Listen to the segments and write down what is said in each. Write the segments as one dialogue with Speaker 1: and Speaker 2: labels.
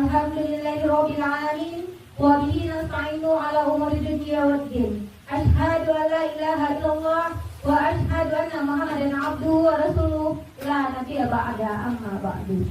Speaker 1: Alhamdulillahirabbil alamin wa bihi nasta'inu ala umuri dunya waddin. Asyhadu an la ilaha illallah wa asyhadu anna Muhammadan abduhu wa rasuluh la nabiyya ba'da amma ba'du.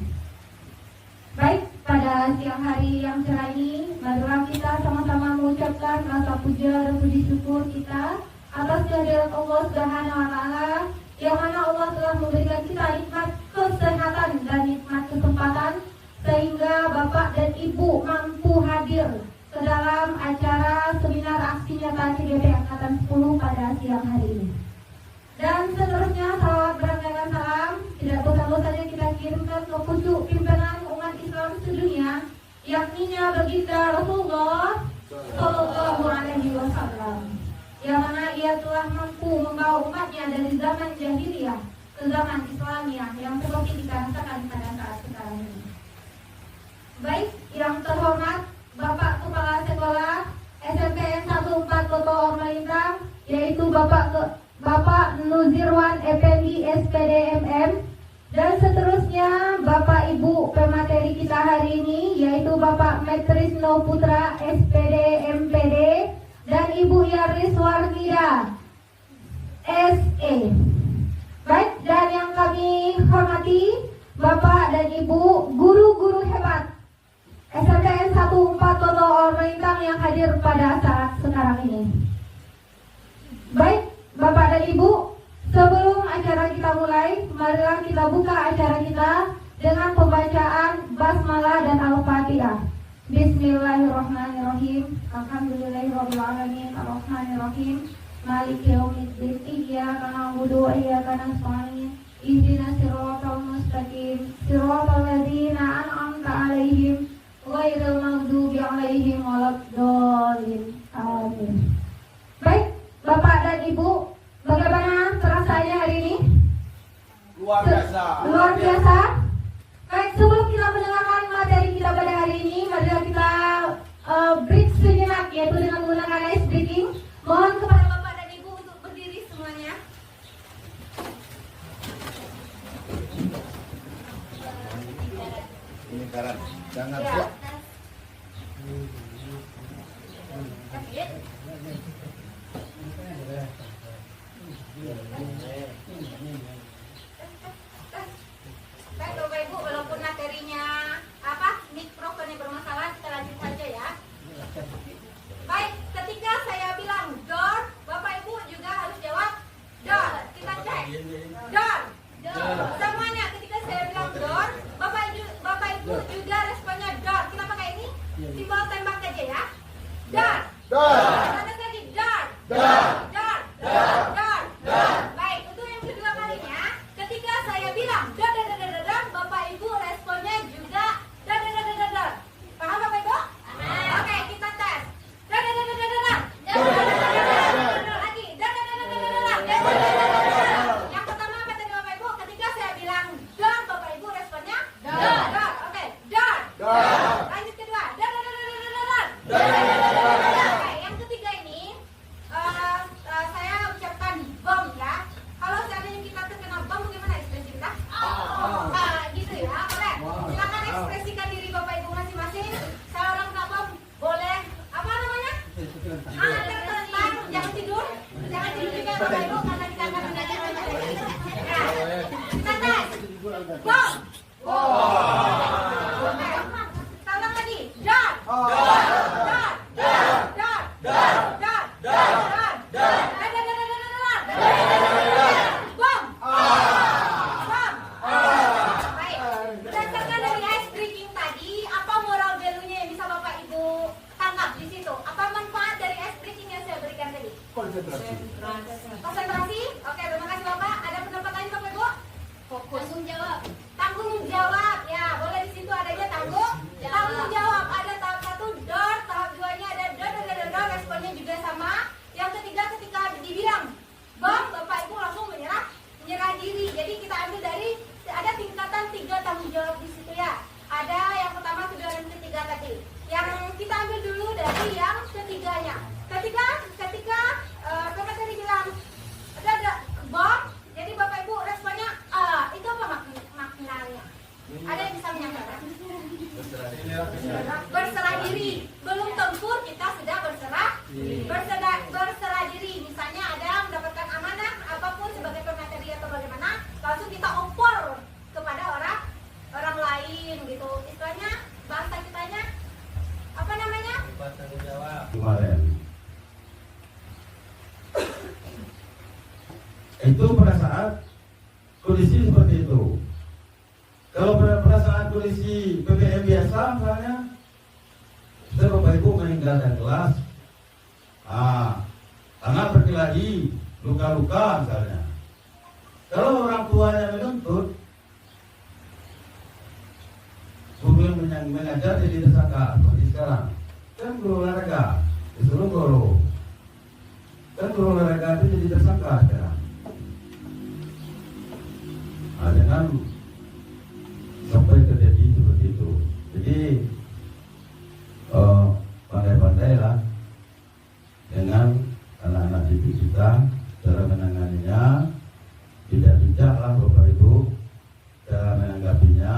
Speaker 1: Baik, pada siang hari yang cerah ini, marilah kita sama-sama mengucapkan rasa puja dan puji syukur kita atas kehadirat Allah Subhanahu wa taala, yang mana Allah telah memberikan kita nikmat kesehatan dan nikmat kesempatan sehingga Bapak dan Ibu mampu hadir ke dalam acara seminar aksi nyata CGP Angkatan 10 pada siang hari ini. Dan seterusnya salawat berangkaian salam tidak bosan-bosannya kita kirimkan ke pucuk pimpinan umat Islam sedunia, yakninya baginda Rasulullah Shallallahu Alaihi Wasallam, yang mana ia telah mampu membawa umatnya dari zaman jahiliyah ke zaman Islamiyah yang seperti dikatakan pada saat sekarang ini. Baik, yang terhormat Bapak Kepala Sekolah SMPN 14 Toto Ormalintang, yaitu Bapak Nuzirwan Effendi SPD MM, dan seterusnya Bapak Ibu pemateri kita hari ini, yaitu Bapak Metrisno Putra SPD MPD dan Ibu Yaris Warnida SE. Baik, dan yang kami hormati Bapak dan Ibu guru-guru hebat SMPN 14 Toto Ormalintang yang hadir pada saat sekarang ini. Baik, Bapak dan Ibu, sebelum acara kita mulai, marilah kita buka acara kita dengan pembacaan basmalah dan al-fatihah. Bismillahirrahmanirrahim. Alhamdulillahirabbil alamin, arrahmanirrahim, maliki yaumiddin, iyyaka na'budu wa iyyaka nasta'in, ihdinas siratal mustaqim, siratal ladzina an'amta 'alaihim ghairil maghdubi 'alaihim waladdallin. Amin. Baik, Bapak dan Ibu, bagaimana perasaannya hari ini?
Speaker 2: Luar biasa.
Speaker 1: Luar biasa. Baik, sebelum kita mendengarkan materi kita pada hari ini, marilah kita break sejenak, yaitu dengan menggunakan ice breaking. Mohon kepada Bapak dan Ibu untuk berdiri semuanya.
Speaker 2: Ini karan, jangan
Speaker 1: Ya.
Speaker 2: kuat.
Speaker 1: Baik, Bapak Ibu, walaupun materinya mikrofonnya bermasalah, kita lanjut saja ya. Baik, ketika saya bilang door, Bapak Ibu juga harus jawab door. Kita cek. Door. Semuanya ketika saya bilang door, Bapak Ibu juga responnya door. Kita pakai ini simbol tembak aja ya. Door. Kata lagi door. Baik, untuk yang kedua kalinya, ketika saya bilang door, Bapak Ibu responnya juga door. Paham Bapak Ibu? Oke, kita tes. Lagi. Yang pertama apa tadi Bapak Ibu? Ketika saya bilang door, Bapak Ibu responnya door. Oke, door. Lanjut kedua. Oke, yang ketiga ini saya ucapkan bom ya. Kalau seandainya kita terkena bom, bagaimana ekspresi kita? Gitu ya. Boleh. Silakan ekspresikan diri Bapak Ibu masing-masing. Saya orang kena bom, boleh apa namanya? Tertelentang, jangan tidur. Jangan tidur juga Bapak Ibu karena kita akan belajar materi. Nah, kita tes. Bom. Oke. Salam lagi. Dar. Bom. Baik. Berdasarkan dari ice breaking tadi, apa moral value-nya yang bisa Bapak Ibu tangkap di situ? Apa manfaat dari ice breaking yang saya berikan tadi?
Speaker 2: Konsentrasi.
Speaker 1: Konsentrasi. Oke, terima kasih Bapak. Ada pendapat lain Bapak Ibu?
Speaker 3: Fokus.
Speaker 1: Tanggung jawab. Ya, boleh di situ adanya tanggung jawab. Ada tahap 1 door, tahap 2-nya ada door, responnya juga sama. Yang ketiga ketika dibilang bom, Bapak Ibu langsung menyerah diri. Jadi kita ambil dari ada tingkatan 3 tanggung jawab di situ ya. Ada yang pertama, kedua, dan ketiga tadi. Yang kita ambil dulu dari yang ketiganya. Ketika pemateri
Speaker 3: berserah diri. Belum tempur kita sudah berserah diri. Misalnya ada mendapatkan amanah apapun sebagai pemateri atau bagaimana, langsung kita opor kepada orang lain gitu. Istilahnya bahasa kitanya apa namanya?
Speaker 2: Tanggung jawab.
Speaker 4: Kemarin itu pada saat kondisi seperti itu. Kalau pada saat kondisi PPM biasa misalnya, saya Bapak Ibu meninggal dari kelas, anak berkelahi, luka-luka misalnya. Kalau orang tuanya menuntut, guru yang mengajar jadi tersangka seperti sekarang. Kan guru olahraga disuruh guru, kan guru olahraga itu jadi tersangka sekarang. Dengan sampai terjadi seperti itu. Jadi pandai-pandailah dengan anak-anak didik kita cara menanganinya. Tidak bijaklah Bapak Ibu cara menanggapinya.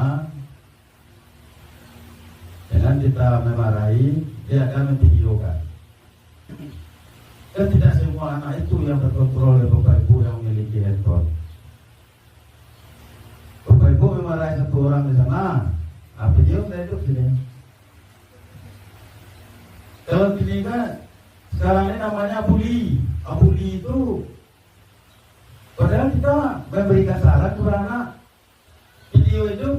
Speaker 4: Dengan kita memarahi, dia akan memvideokan. Dan tidak semua anak itu yang terkontrol oleh Bapak Ibu yang memiliki handphone. Bapak Ibu memarahi satu orang di sana, video saya hidup sini. Kalau gini kan, sekarang ini namanya bully. Bully itu, padahal kita memberikan saran kepada anak. Video itu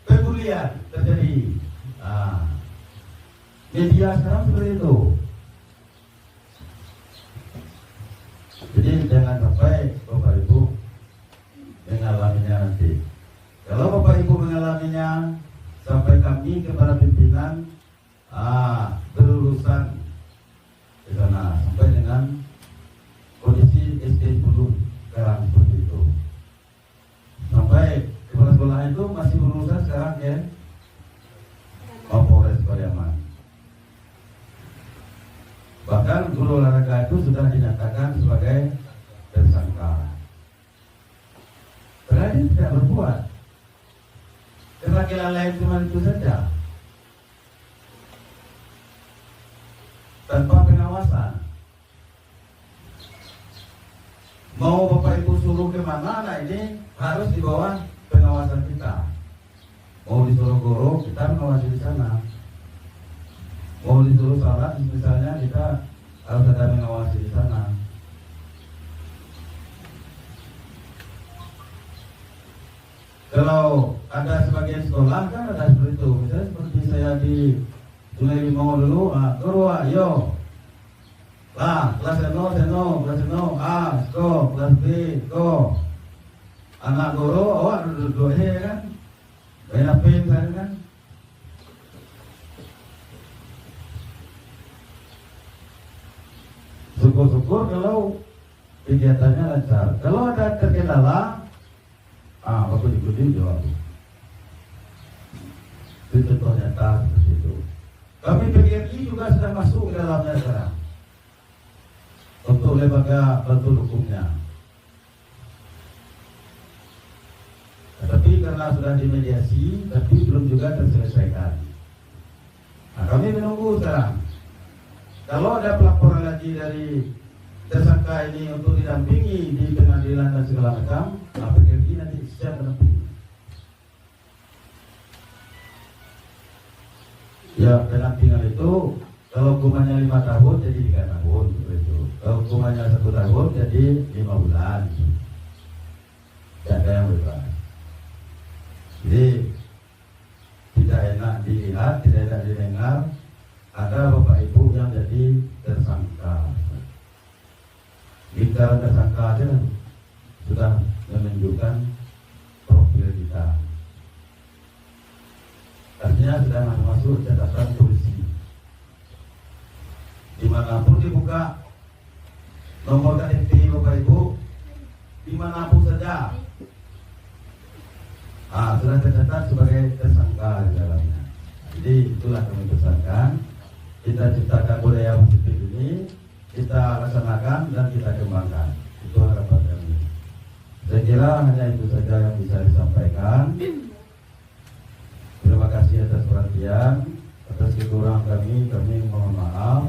Speaker 4: pembulian terjadi. Media sekarang seperti itu. Jadi jangan sampai Bapak Ibu mengalaminya nanti. Kalau Bapak Ibu mengalaminya, sampai kami kepada pimpinan berurusan di sana sampai dengan kondisi SD 10 sekarang seperti itu. Sampai kepala sekolah itu masih berurusan sekarang ya. Polres Pariaman. Bahkan guru olahraga itu sudah dinyatakan sebagai tersangka. Padahal dia tidak berbuat. Kewakilan lain cuma itu saja. Tanpa pengawasan. Mau Bapak Ibu suruh kemana, nah ini harus di bawah pengawasan kita. Mau disuruh guru, kita mengawasi di sana. Mau disuruh salat, misalnya kita harus ada mengawasi di sana. Kalau ada sebagian sekolah kan ada seperti itu. Misalnya seperti saya di Sungai Limau dulu, guru ayo. Kelas seno, kelas B, go. Anak guru, duduk-duduk kan. Banyak pin kan. Syukur-syukur kalau kegiatannya lancar. Kalau ada terkendala, bagus ikuti jawab. Itu contoh nyata seperti itu. Kami PGRI juga sudah masuk ke dalamnya sekarang untuk lembaga bantu hukumnya. Tapi karena sudah dimediasi, tapi belum juga terselesaikan. Kami menunggu sekarang. Kalau ada pelaporan lagi dari tersangka ini untuk didampingi di pengadilan dan segala macam, PGRI nanti siap mendampingi. Ya, pendampingan itu kalau hukumannya 5 tahun jadi 3 tahun seperti itu. Kalau hukumannya 1 tahun jadi 5 bulan. Tidak yang bebas. Jadi tidak enak dilihat, tidak enak didengar. Ada Bapak Ibu yang jadi tersangka. Lingkaran tersangka aja sudah menunjukkan profil kita. Artinya sudah masuk catatan polisi. Dimanapun dibuka nomor KTP Bapak Ibu, dimanapun saja, sudah tercatat sebagai tersangka di dalamnya. Jadi itulah kami pesankan. Kita ciptakan budaya positif ini, kita laksanakan dan kita kembangkan. Itu harapan kami. Saya kira hanya itu saja yang bisa disampaikan. Terima kasih atas perhatian, atas kekurangan kesalahan kami mohon maaf.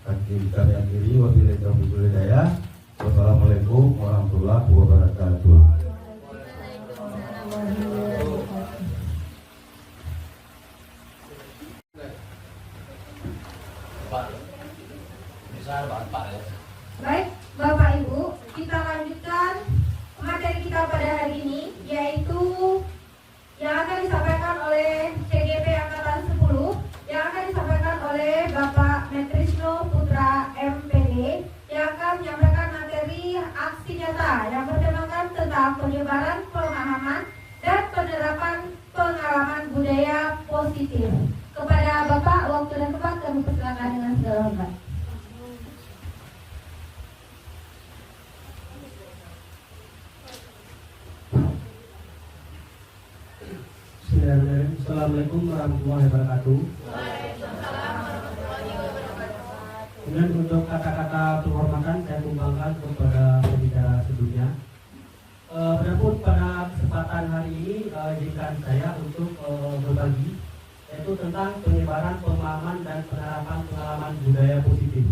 Speaker 4: Kami akhiri, wabillahi taufiq wal hidayah. Wassalamualaikum warahmatullahi wabarakatuh.
Speaker 2: Pak, misal Pak ya.
Speaker 1: Baik, Bapak Ibu, kita lanjutkan materi kita pada hari ini, yaitu yang akan disampaikan oleh CGP Angkatan 10, yang akan disampaikan oleh Bapak Metrisno Putra MPD, yang akan menyampaikan materi aksi nyata yang bertemakan tentang penyebaran pemahaman dan penerapan pengalaman budaya positif. Kepada Bapak, waktu dan tempat kami persilakan dengan segala hormat.
Speaker 5: Assalamualaikum warahmatullahi wabarakatuh. Kemudian untuk kata-kata penghormatan saya tumpangkan kepada pembicara sebelumnya. Adapun pada kesempatan hari ini izinkan saya untuk berbagi, yaitu tentang penyebaran pemahaman dan penerapan pengalaman budaya positif.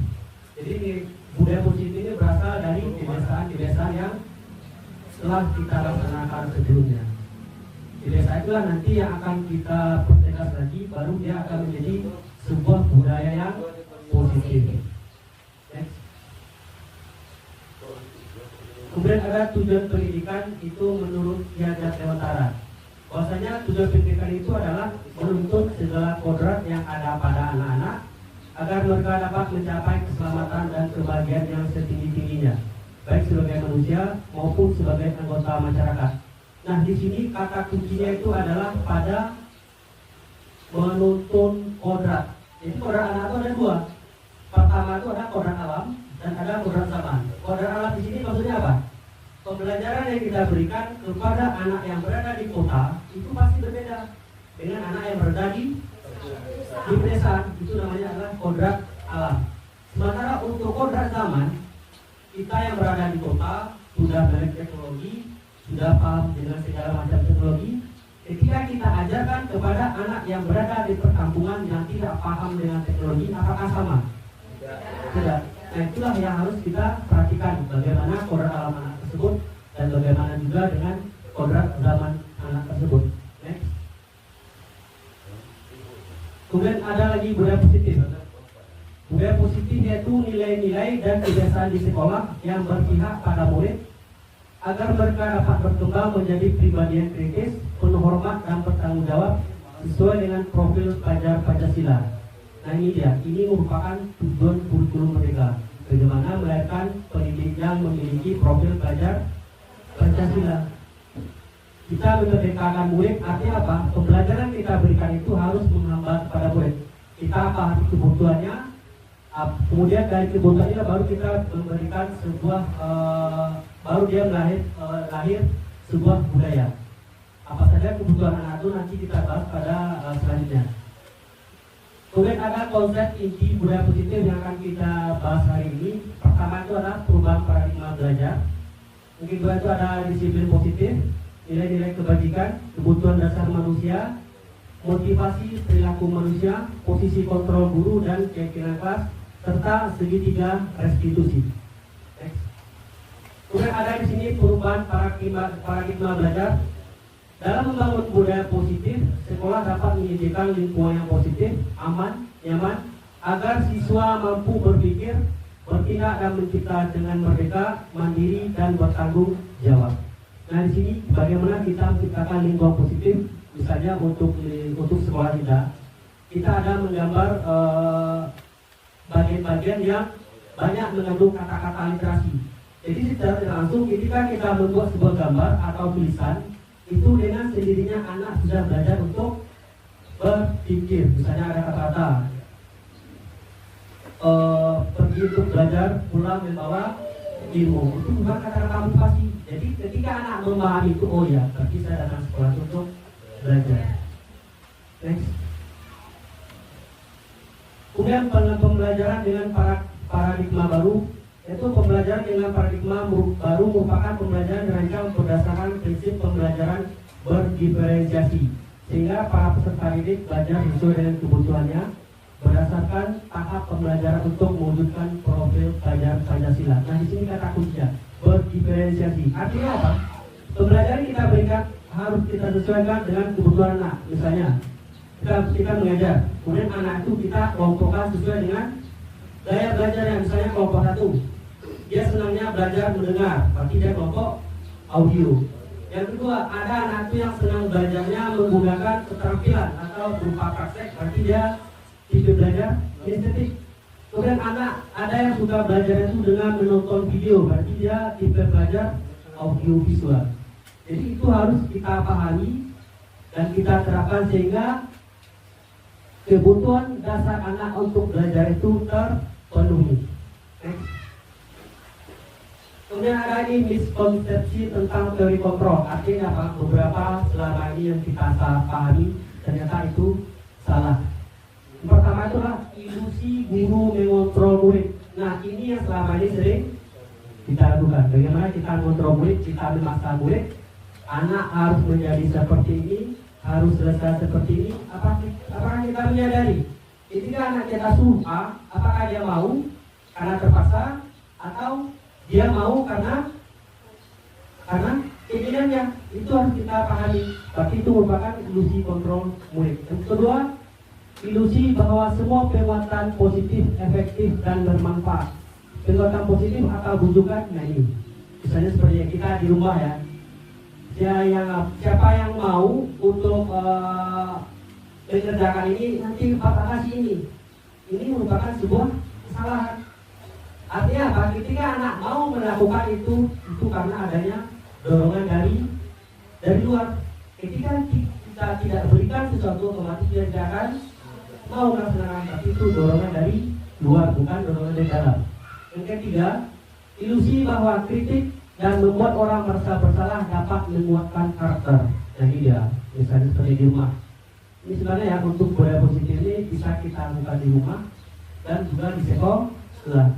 Speaker 5: Jadi budaya positif ini berasal dari kebiasaan-kebiasaan yang telah kita laksanakan sebelumnya. Kebiasaan itulah nanti yang akan kita pertegas lagi, baru dia akan menjadi sebuah budaya yang positif. Next. Kemudian ada tujuan pendidikan itu menurut Ki-Hajar Dewantara. Bahwasanya tujuan pendidikan itu adalah menuntut segala kodrat yang ada pada anak-anak agar mereka dapat mencapai keselamatan dan kebahagiaan yang setinggi-tingginya, baik sebagai manusia maupun sebagai anggota masyarakat. Nah, di sini kata kuncinya itu adalah pada menuntun kodrat. Jadi kodrat anak itu ada dua. Pertama itu ada kodrat alam dan ada kodrat zaman. Kodrat alam di sini maksudnya apa? Pembelajaran yang kita berikan kepada anak yang berada di kota itu pasti berbeda dengan anak yang berada di pedesaan. Itu namanya adalah kodrat alam. Sementara untuk kodrat zaman, kita yang berada di kota sudah melek teknologi, sudah paham dengan segala macam teknologi. Ketika kita ajarkan kepada anak yang berada di perkampungan yang tidak paham dengan teknologi, apakah sama? Tidak. Nah, itulah yang harus kita perhatikan, bagaimana kodrat alam anak tersebut dan bagaimana juga dengan kodrat zaman anak tersebut. Next. Kemudian ada lagi budaya positif. Budaya positif yaitu nilai-nilai dan kebiasaan di sekolah yang berpihak pada murid agar mereka dapat berkembang menjadi pribadi yang kritis, penuh hormat dan bertanggung jawab sesuai dengan profil pelajar Pancasila. Nah, ini dia, ini merupakan tujuan kurikulum mereka, bagaimana melahirkan pendidik yang memiliki profil pelajar Pancasila. Kita memerdekakan murid, artinya apa? Pembelajaran kita berikan itu harus menghambat kepada murid. Kita pahami kebutuhannya, kemudian dari kebutuhannya baru kita memberikan sebuah baru dia lahir sebuah budaya. Apa saja kebutuhan anak itu nanti kita bahas pada selanjutnya. Kemudian ada konsep inti budaya positif yang akan kita bahas hari ini. Pertama itu adalah perubahan paradigma belajar. Yang kedua itu ada disiplin positif, nilai-nilai kebajikan, kebutuhan dasar manusia, motivasi perilaku manusia, posisi kontrol guru dan keyakinan kelas, serta segitiga restitusi. Next. Kemudian ada di sini perubahan paradigma belajar. Dalam membangun budaya positif, sekolah dapat menyediakan lingkungan yang positif, aman, nyaman, agar siswa mampu berpikir, bertindak dan mencipta dengan merdeka, mandiri dan bertanggung jawab. Nah, di sini bagaimana kita menciptakan lingkungan positif, misalnya untuk sekolah kita ada menggambar bagian-bagian yang banyak mengandung kata-kata literasi. Jadi secara langsung ketika kita membuat sebuah gambar atau tulisan, itu dengan sendirinya anak sudah belajar untuk berpikir. Misalnya ada kata-kata pergi untuk belajar, pulang membawa ilmu. Itu bukan kata-kata motivasi. Jadi ketika anak memahami itu, oh ya, berarti saya datang sekolah untuk belajar. Next. Kemudian pembelajaran dengan paradigma baru, yaitu pembelajaran dengan paradigma baru merupakan pembelajaran dirancang berdasarkan prinsip pembelajaran berdiferensiasi, sehingga para peserta didik belajar sesuai dengan kebutuhannya, berdasarkan tahap pembelajaran untuk mewujudkan profil pelajar Pancasila. Nah, di sini kata kuncinya berdiferensiasi. Artinya apa? Pembelajaran kita berikan harus kita sesuaikan dengan kebutuhan anak. Misalnya, kita mengajar, kemudian anak itu kita kelompokkan sesuai dengan gaya belajarnya. Misalnya kelompok 1, dia senangnya belajar mendengar, berarti dia kelompok audio. Yang kedua, ada anak itu yang senang belajarnya menggunakan keterampilan atau berupa praktek, berarti dia tipe belajar estetik. Kemudian ada yang suka belajar itu dengan menonton video, berarti dia tipe belajar audio visual. Jadi itu harus kita pahami dan kita terapkan sehingga kebutuhan dasar anak untuk belajar itu terpenuhi. Next. Kemudian ada ini miskonsepsi tentang teori kontrol. Artinya apa? Beberapa selama ini yang kita pahami ternyata itu salah. Yang pertama itu adalah ilusi guru mengontrol murid. Nah, ini yang selama ini sering kita lakukan. Bagaimana kita mengontrol murid, kita memaksa murid, anak harus menjadi seperti ini, harus selesai seperti ini. Apakah kita menyadari? Ketika anak kita suruh A, apakah dia mau karena terpaksa atau dia mau karena keinginannya? Itu harus kita pahami. Berarti itu merupakan ilusi kontrol murid. Yang kedua, ilusi bahwa semua penguatan positif, efektif dan bermanfaat. Penguatan positif atau bujukan, nah ini. Misalnya seperti kita di rumah ya. Siapa yang mau untuk mengerjakan ini nanti Bapak kasih ini. Ini merupakan sebuah kesalahan. Artinya apa? Ketika anak mau melakukan itu karena adanya dorongan dari luar. Ketika kita tidak berikan sesuatu, otomatis dia tidak akan mau melaksanakan. Tapi itu dorongan dari luar, bukan dorongan dari dalam. Yang ketiga, ilusi bahwa kritik dan membuat orang merasa bersalah dapat menguatkan karakter. Nah ini dia, misalnya seperti di rumah. Ini sebenarnya ya, untuk budaya positif ini bisa kita lakukan di rumah dan juga di sekolah.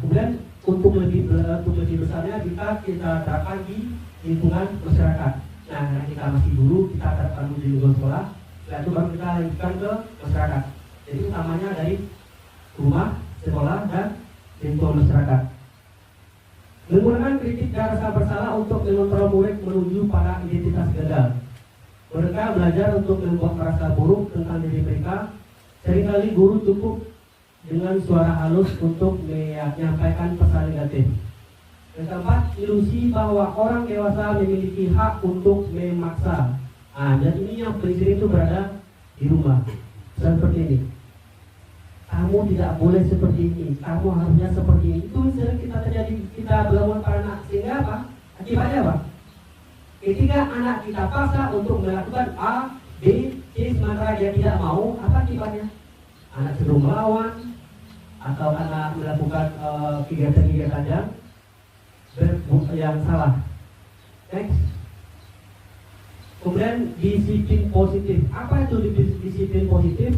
Speaker 5: Kemudian untuk lebih besarnya kita terapkan di lingkungan masyarakat. Nah, kita masih dulu kita terapkan di lingkungan sekolah, setelah itu baru kita lanjutkan ke masyarakat. Jadi utamanya dari rumah, sekolah dan lingkungan masyarakat. Menggunakan kritik dan rasa bersalah untuk mengontrol murid menuju pada identitas gagal. Mereka belajar untuk membuat merasa buruk tentang diri mereka. Seringkali guru cukup dengan suara halus untuk menyampaikan pesan negatif. Yang keempat, ilusi bahwa orang dewasa memiliki hak untuk memaksa. Dan ini yang prinsip itu berada di rumah. Seperti ini. Kamu tidak boleh seperti ini, kamu harusnya seperti ini. Itu sering kita berlawan pada anak. Sehingga apa? Akibatnya apa? Ketika anak kita paksa untuk melakukan A, B, C, sementara dia tidak mau, apa akibatnya? Anak cenderung melawan, atau anak melakukan kegiatan-kegiatan yang salah. Next. Kemudian disiplin positif. Apa itu disiplin positif?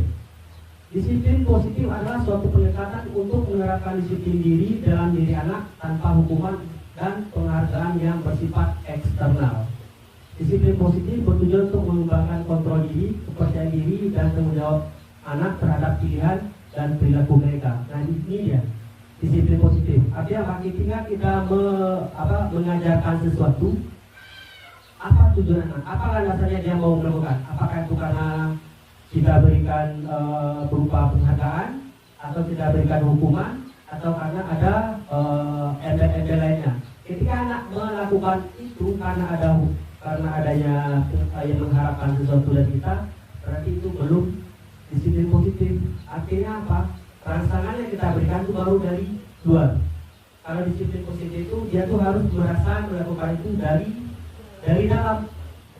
Speaker 5: Disiplin positif adalah suatu pendekatan untuk menerapkan disiplin diri dalam diri anak tanpa hukuman dan penghargaan yang bersifat eksternal. Disiplin positif bertujuan untuk mengembangkan kontrol diri, kepercayaan diri, dan tanggung jawab anak terhadap pilihan dan perilaku mereka. Nah ini dia disiplin positif. Artinya apa? Ketika kita mengajarkan sesuatu, apa tujuan anak? Apa dasarnya dia mau melakukan? Apakah itu karena kita berikan berupa penghargaan, atau kita berikan hukuman, atau karena ada embel-embel lainnya? Ketika anak melakukan itu karena adanya yang mengharapkan sesuatu dari kita, berarti itu belum disiplin positif. Artinya apa? Rangsangan yang kita berikan itu baru dari luar. Kalau disiplin positif itu dia tuh harus merasa melakukan itu dari dalam.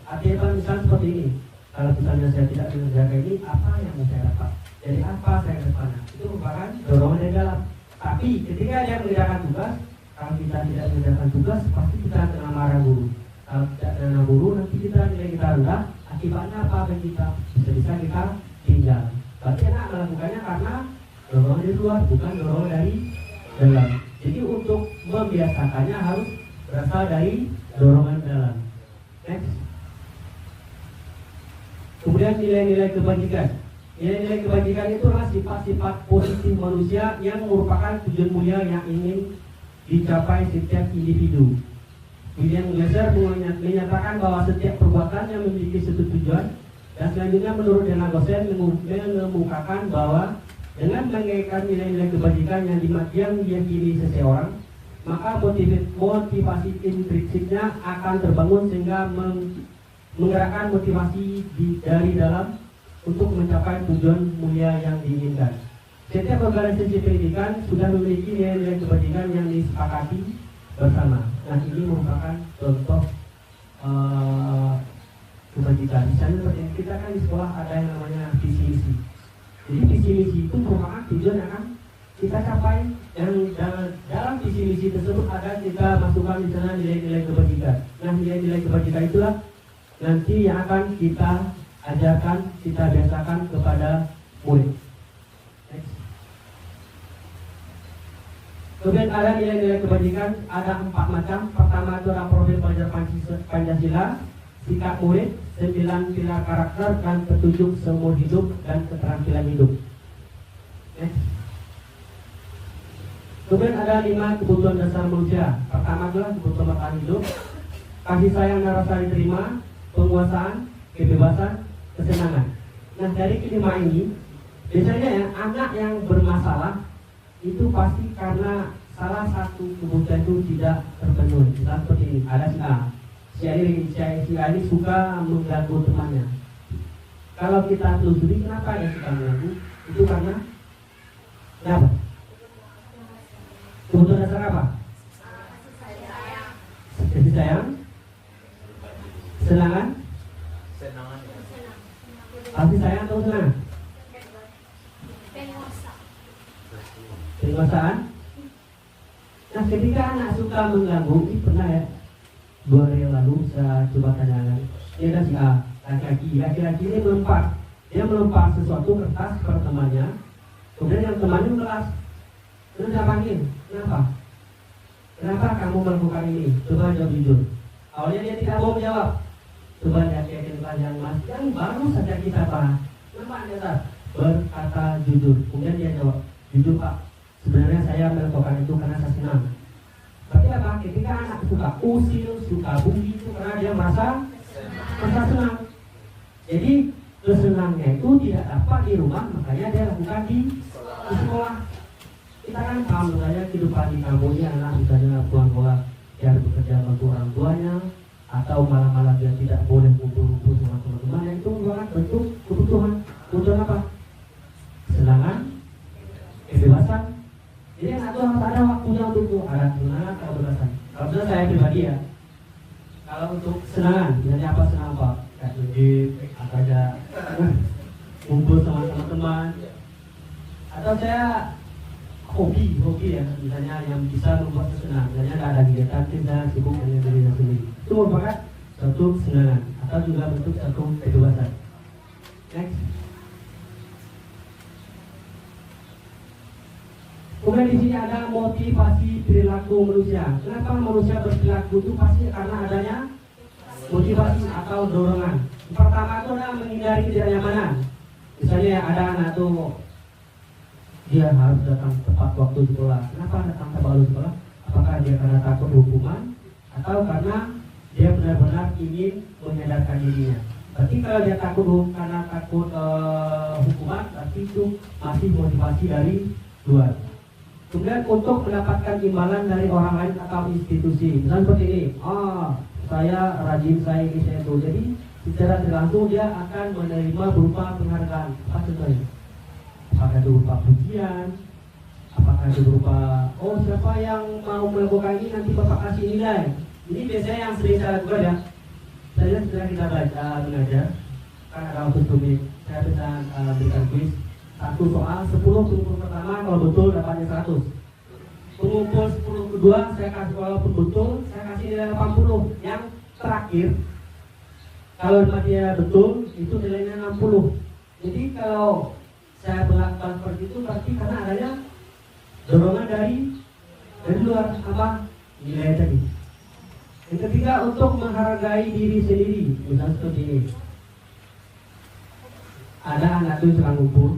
Speaker 5: Artinya misalnya seperti ini. Kalau misalnya saya tidak mengerjakan ini, apa yang mau saya dapat? Jadi apa saya ke depannya? Itu merupakan dorongan dari dalam. Tapi ketika dia mengerjakan tugas, kalau kita tidak mengerjakan tugas, pasti kita kena marah guru. Kalau tidak kena guru, nanti nilai kita rendah. Akibatnya apa bagi kita? Bisa-bisa kita tinggal. Berarti anak melakukannya karena dorongan dari luar, bukan dorongan dari dalam. Jadi untuk membiasakannya harus berasal dari dorongan dalam. Next. Kemudian nilai-nilai kebajikan. Nilai-nilai kebajikan itu adalah sifat-sifat positif manusia yang merupakan tujuan mulia yang ingin dicapai setiap individu. William Glasser menyatakan bahwa setiap perbuatan yang memiliki satu tujuan, dan selanjutnya menurut Dana Gosen mengemukakan bahwa dengan mengkaitkan nilai-nilai kebajikan yang diyakini seseorang, maka motivasi intrinsiknya akan terbangun sehingga menggerakkan motivasi dari dalam untuk mencapai tujuan mulia yang diinginkan. Setiap organisasi pendidikan sudah memiliki nilai-nilai kebajikan yang disepakati bersama. Nah, ini merupakan contoh kebajikan. Misalnya seperti kita kan di sekolah ada yang namanya visi misi. Jadi visi misi itu merupakan tujuan yang akan kita capai. Yang dalam visi misi tersebut ada kita masukkan di sana nilai-nilai kebajikan. Nah, nilai-nilai kebajikan itulah nanti yang akan kita ajarkan, kita biasakan kepada murid. Next. Kemudian ada nilai-nilai kebajikan, ada 4 macam. Pertama itu adalah profil pelajar Pancasila, sikap murid, 9 pilar karakter, dan petunjuk seumur hidup dan keterampilan hidup. Next. Kemudian ada 5 kebutuhan dasar manusia. Pertama adalah kebutuhan bertahan hidup, kasih sayang dan rasa diterima, penguasaan, kebebasan, kesenangan. Nah, dari kelima ini, biasanya ya, anak yang bermasalah itu pasti karena salah satu kebutuhan itu tidak terpenuhi. Misalnya seperti ini, ada si A ini suka mengganggu temannya. Kalau kita telusuri kenapa dia suka mengganggu, itu karena kenapa? Kebutuhan dasar apa? Kasih sayang, kesenangan, kasih sayang atau senang? Penguasaan. Nah, ketika anak suka mengganggu, ini pernah ya 2 hari yang lalu saya coba tanyakan. Ini ada si A, laki-laki ini melempar sesuatu kertas kepada temannya. Kemudian yang temannya memelas. Terus saya panggil, kenapa kamu melakukan ini? Coba jawab jujur. Awalnya dia tidak mau menjawab. Coba lihat pelajaran Mas yang baru saja kita bahas. Kenapa Anda berkata jujur? Kemudian dia jawab, jujur Pak, sebenarnya saya melakukan itu karena saya senang. Berarti apa? Ketika anak suka usil, suka bunyi itu karena dia merasa senang. Jadi kesenangannya itu tidak dapat di rumah, makanya dia lakukan di sekolah. Kita kan paham misalnya kehidupan di kampung ini anak misalnya pulang sekolah dia harus bekerja bantu orang tuanya, atau malam-malam dia tidak boleh kumpul-kumpul sama teman-teman, itu merupakan bentuk kebutuhan. Kebutuhan apa? Kesenangan, kebebasan. Jadi anak itu harus ada waktunya untuk itu, ada kesenangan, ada kebebasan. Kalau misalnya saya pribadi ya, kalau untuk kesenangan, misalnya apa senang Pak? Kayak ngedip, atau aja kumpul sama teman-teman, atau saya hobi ya, misalnya yang bisa membuat kesenangan. Misalnya ada kegiatan kita sibuk dengan diri sendiri, itu merupakan suatu kesenangan atau juga bentuk suatu kebebasan. Next. Kemudian di sini ada motivasi perilaku manusia. Kenapa manusia berperilaku itu pasti karena adanya motivasi atau dorongan. Pertama itu adalah menghindari ketidaknyamanan. Misalnya ada anak tuh dia harus datang tepat waktu sekolah. Kenapa datang tepat waktu sekolah? Apakah dia karena takut hukuman atau karena dia benar-benar ingin menyadarkan dirinya? Berarti kalau dia karena takut hukuman, berarti itu masih motivasi dari luar. Kemudian untuk mendapatkan imbalan dari orang lain atau institusi, misalnya seperti ini, saya rajin, saya ini, saya itu. Jadi secara langsung dia akan menerima berupa penghargaan. Apa contohnya? Apakah itu berupa pujian? Apakah itu berupa, siapa yang mau melakukan ini nanti Bapak kasih nilai. Ini biasanya yang sering saya lakukan ya. Saya sedang kita baca mengajar, kan ada waktu sebelumnya saya bisa berikan kuis. 1 soal 10 pengumpul pertama kalau betul dapatnya 100. Pengumpul 10 kedua saya kasih walaupun betul saya kasih nilai 80. Yang terakhir kalau dia betul itu nilainya 60. Jadi kalau saya melakukan seperti itu berarti karena adanya dorongan dari luar apa nilai tadi. Yang ketiga untuk menghargai diri sendiri, misalnya seperti ini. ada anak tuh suka ngumpul,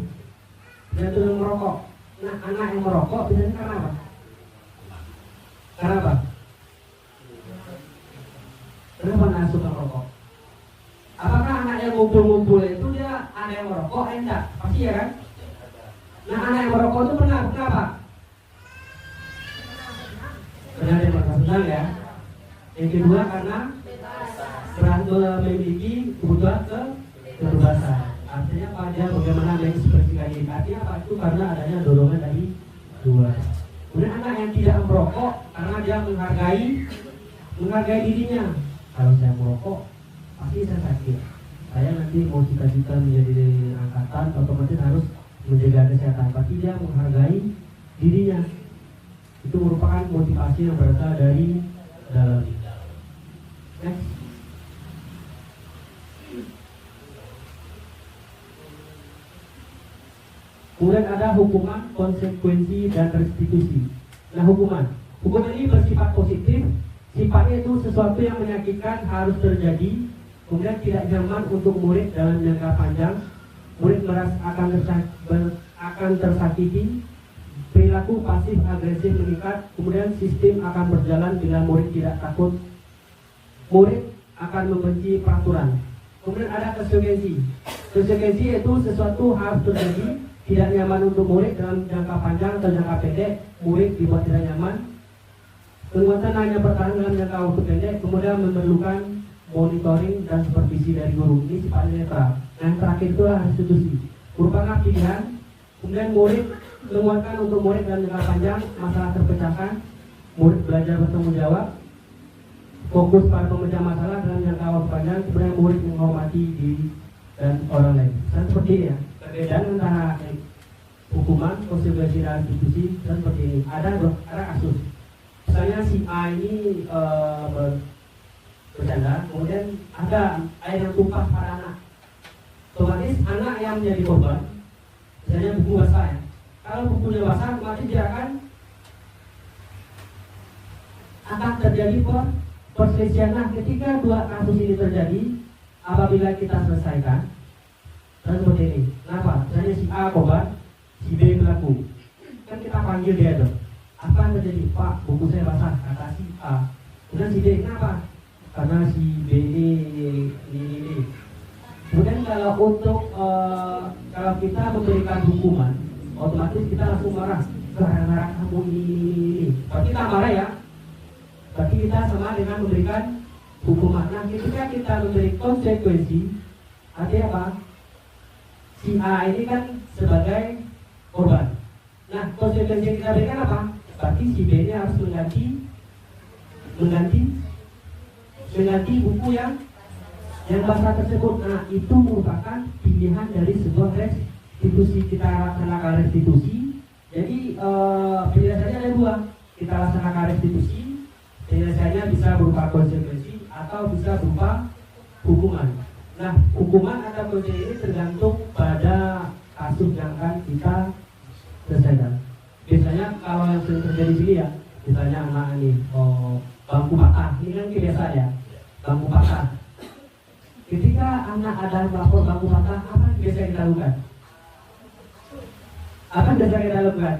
Speaker 5: dia tuh merokok. Nah, anak yang merokok biasanya karena apa? Karena apa? Kenapa anak suka merokok? Apakah anak yang ngumpul-ngumpul itu dia ada yang merokok? Enggak, pasti ya kan? Nah, anak yang merokok itu benar, kenapa? Benar yang merasa senang ya. Yang kedua karena memiliki kebutuhan kebebasan. Artinya pada bagaimana mengekspresikan diri. Artinya apa itu? Karena adanya dorongan dari luar. Kemudian anak yang tidak merokok karena dia menghargai dirinya. Kalau saya merokok pasti saya sakit. Saya nanti mau cita-cita menjadi angkatan, otomatis harus menjaga kesehatan. Pasti dia menghargai dirinya. Itu merupakan motivasi yang berasal dari dalam. Next. Kemudian ada hukuman, konsekuensi, dan restitusi. Nah, hukuman ini bersifat positif. Sifatnya itu sesuatu yang menyakitkan harus terjadi. Kemudian tidak nyaman untuk murid dalam jangka panjang. Murid merasa akan tersakiti. Perilaku pasif agresif meningkat. Kemudian sistem akan berjalan bila murid tidak takut. Murid akan membenci peraturan. Kemudian ada konsekuensi. Konsekuensi itu sesuatu harus terjadi. Tidak nyaman untuk murid dalam jangka panjang atau jangka pendek. Murid dibuat tidak nyaman. Penguatan hanya bertahan dalam jangka waktu pendek. Kemudian memerlukan monitoring dan supervisi dari guru. Ini sifatnya netral. Yang terakhir itulah restitusi, merupakan pilihan. Kemudian murid menguatkan untuk murid dalam jangka panjang. Masalah terpecahkan. Murid belajar bertanggung jawab. Fokus pada pemecah masalah dalam jangka waktu panjang. Kemudian murid menghormati diri dan orang lain. Dan seperti ini ya. Perbedaan antara hukuman, konsekuensi, dan restitusi dan seperti ini. Ada kasus. Misalnya si A ini bercanda, kemudian ada air yang tumpah pada anak. Otomatis anak yang menjadi korban, misalnya buku basah ya. Kalau bukunya basah, otomatis dia akan terjadi perselisihan. Nah, ketika dua kasus ini terjadi, apabila kita selesaikan, dan seperti ini. Kenapa? Misalnya si A korban, si B pelaku. Kan kita panggil dia dong. Apa yang terjadi? Pak, buku saya basah, kata si A. Kemudian si B, kenapa? Karena si B ini. Kemudian kalau untuk kalau kita memberikan hukuman, otomatis kita langsung marah. Gara-gara kamu ini. Berarti kita marah ya. Berarti kita sama dengan memberikan hukuman. Nah, ketika kita memberi konsekuensi, artinya apa? Si A ini kan sebagai korban. Nah, konsekuensi yang kita berikan apa? Berarti si B ini harus mengganti buku yang basah tersebut. Nah, itu merupakan pilihan dari sebuah restitusi. Kita laksanakan restitusi. Jadi penjelasannya ada dua. Kita laksanakan restitusi. Penjelasannya bisa berupa konsekuensi atau bisa berupa hukuman. Nah, hukuman atau konsekuensi ini tergantung pada kasus yang akan kita selesaikan. Biasanya kalau yang sering terjadi di sini ya, misalnya anak ini bangku patah, ini kan biasa ya, bangku patah. Ketika anak ada melapor bangku patah, apa yang biasa kita lakukan? Apa yang biasa kita lakukan?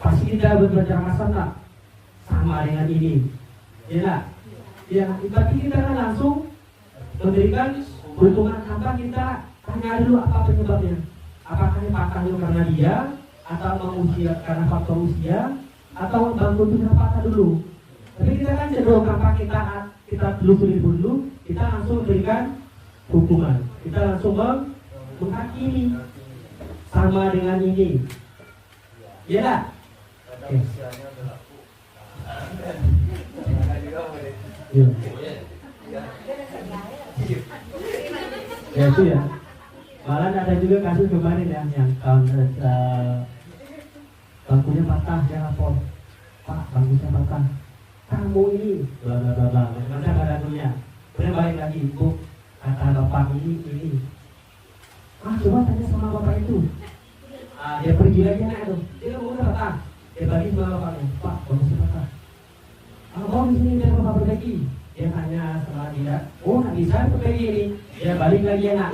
Speaker 5: Pasti kita berbicara kasar tak? Sama dengan ini, ya tak? Ya, berarti kita kan langsung memberikan hukuman tanpa kita tanya dulu apa penyebabnya. Apakah ini patah dulu karena dia, atau usia karena faktor usia, atau bangku itu patah dulu. Tapi kita kan cenderung tanpa kita telusuri dulu, kita langsung memberikan hukuman. Kita langsung menghakimi sama dengan ini. Ya tak? Ya. Ya itu ya. Malah ada juga kasus kemarin ya, yang bangkunya patah, dia lapor, Pak, bangkunya patah. Kamu ini, bla bla bla bla. Macam ada dunia. Kemudian balik lagi, Bu, kata bapak ini. Coba tanya sama bapak itu. Dia pergi lagi naik tuh. Dia ngomongnya patah. Dia bagi sama bapaknya, Pak, bangkunya patah. Kalau di sini biar bapak perbaiki. dia tanya sama dia, oh nggak bisa berbagi ini, dia balik lagi anak,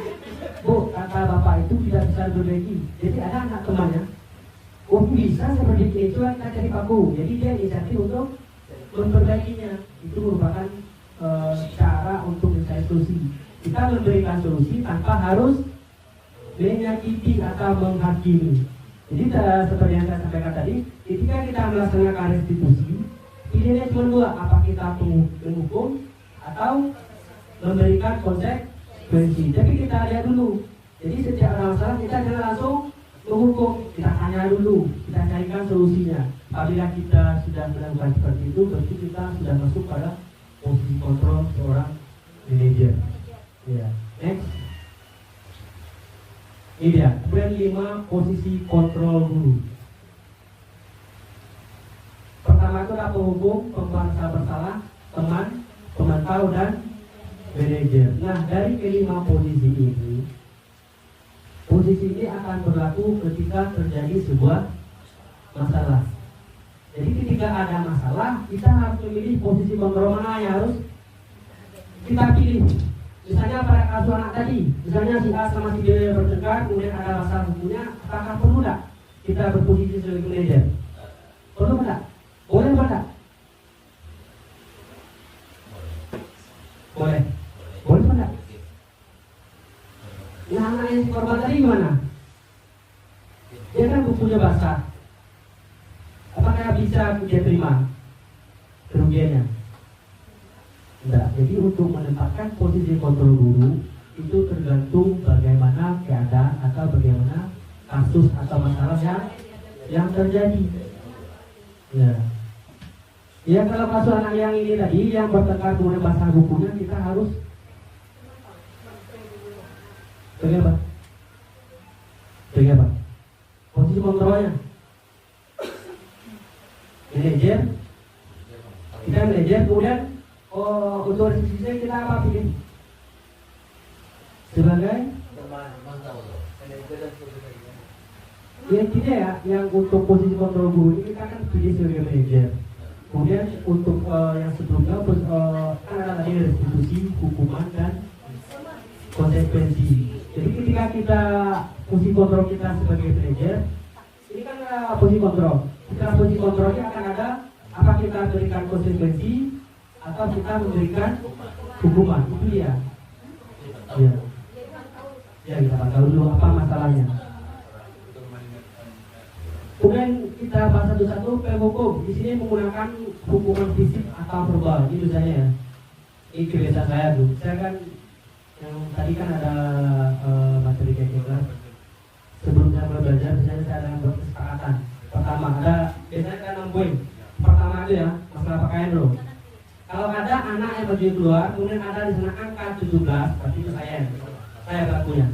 Speaker 5: bu kata bapak itu tidak bisa berbagi, jadi ada anak temannya, oh bisa seperti ini, itu kita cari paku, jadi dia inisiatif untuk memperbaginya, itu merupakan cara untuk mencari solusi. Kita memberikan solusi tanpa harus menyakiti atau menghakimi. Jadi seperti yang saya sampaikan tadi, ketika kita melaksanakan restitusi, pilihannya cuma dua, apa kita menghukum atau memberikan konsekuensi. Tapi kita lihat dulu. Jadi setiap ada masalah kita jangan langsung menghukum, kita tanya dulu, kita carikan solusinya. Apabila kita sudah melakukan seperti itu, berarti kita sudah masuk pada posisi kontrol seorang manajer. Ya, next. Ini dia. Kemudian 5 posisi kontrol guru. Pertama itu adalah penghukum, pembalas bersalah, teman, pemantau, dan manajer. Nah, dari kelima posisi ini akan berlaku ketika terjadi sebuah masalah. Jadi ketika ada masalah, kita harus memilih posisi kontrol mana yang harus kita pilih. Misalnya pada kasus anak tadi, misalnya si A sama si B bertengkar, kemudian ada masalah hukumnya, apakah perlu tidak kita berposisi sebagai manajer? Perlu tidak? Boleh tidak? Boleh. Boleh tidak? Nah, anak yang korban tadi gimana? Dia kan bukunya basah. Apakah bisa dia terima kerugiannya? Tidak. Jadi untuk menempatkan posisi kontrol guru itu tergantung bagaimana keadaan atau bagaimana kasus atau masalah yang terjadi. Ya. Ya, kalau kasus anak yang ini tadi yang bertengkar kemudian basah bukunya, kita harus bagaimana? Bagaimana? Posisi kontrolnya. Manajer, kita manajer, kemudian untuk restitusi kita apa pilih? Sebagai yang tidak ya, yang untuk posisi kontrol guru ini kita akan pilih sebagai manajer. Kemudian untuk yang sebelumnya kan ada tadi restitusi, hukuman, dan konsekuensi. Jadi ketika kita posisi kontrol kita sebagai manajer, ini kan posisi kontrol. Setelah posisi kontrolnya akan ada apa kita berikan konsekuensi atau kita memberikan hukuman. Itu dia. Ya. Ya, kita tahu dulu apa masalahnya. Kemudian kita bahas satu-satu penghukum. Di sini menggunakan hukuman fisik atau verbal. Itu saya ya. Ini kebiasaan saya tuh. Saya kan yang tadi kan ada materi kelas. Sebelum saya mulai belajar, biasanya saya ada kesepakatan. Pertama ada biasanya ada 6 poin. Pertama itu ya masalah pakaian dulu. Kalau ada anak yang baju keluar, kemudian ada di sana angka 17, berarti itu saya pelakunya.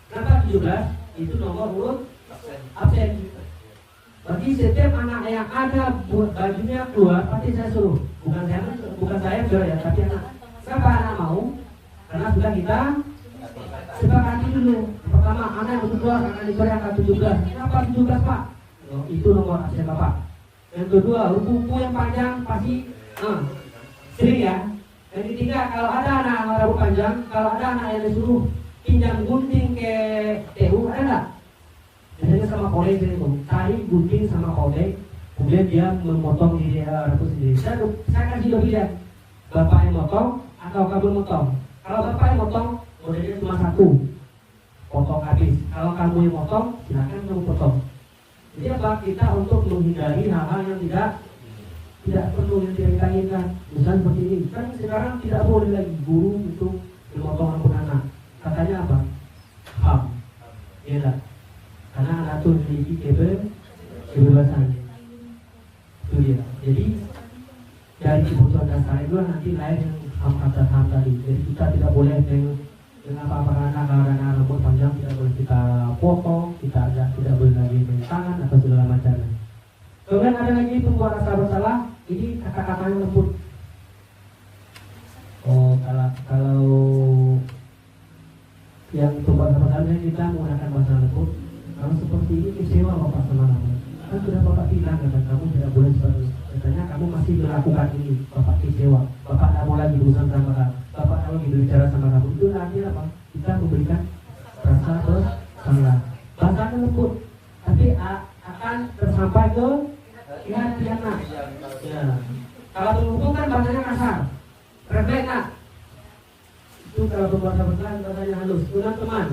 Speaker 5: Kenapa 17? Itu nomor urut absen. Berarti setiap anak yang ada bajunya keluar, pasti saya suruh. Bukan saya ya, tapi anak. Kenapa anak mau? Karena sudah kita sepakati dulu. Pertama, anak yang keluar akan diberi angka 17. Kenapa 17 Pak? Oh, itu nomor absen Bapak. Yang kedua, buku yang panjang pasti sering ya. Yang ketiga, kalau ada anak rambut panjang, kalau ada anak yang disuruh pinjam gunting ke TU, ada nggak? Biasanya sama kolej ini tuh, cari gunting sama kolej, kemudian dia memotong di rambut sendiri. Saya kasih dua pilihan, bapak yang motong atau kamu motong. Kalau bapak yang motong, modelnya cuma satu, potong habis. Kalau kamu yang motong, silakan kamu potong. Jadi apa? Kita untuk menghindari hal-hal yang tidak perlu yang tidak kita inginkan. Misalnya seperti ini, kan sekarang tidak boleh lagi guru untuk memotong rambut anak. Katanya apa? HAM. Ya tak? Karena anak itu memiliki kebebasan. Itu dia. Jadi dari kebutuhan dasar itu nanti lahir yang HAM tadi. Jadi kita tidak boleh dengan apa-apa anak, kalau ada anak rambut panjang tidak boleh kita potong, kita tidak boleh lagi main tangan atau segala macam. Kemudian ada lagi pembuat rasa bersalah. Ini kata-katanya lembut. Oh, kalau yang pembuat rasa bersalah kita menggunakan bahasa lembut. Kalau seperti ini kecewa bapak sama kamu. Kan sudah bapak bilang kata kamu tidak boleh seperti itu. Katanya kamu masih melakukan ini, bapak kecewa. Bapak tidak mau lagi urusan sama Bapak kalau gitu bicara sama kamu itu artinya apa? Kita memberikan rasa bersalah. Bahasanya lembut, tapi akan tersampai ke hati anak. Ya. Kalau menghukum kan bahasanya kasar, refleks nak. Itu kalau berbahasa bersalah bahasanya halus. Teman-teman,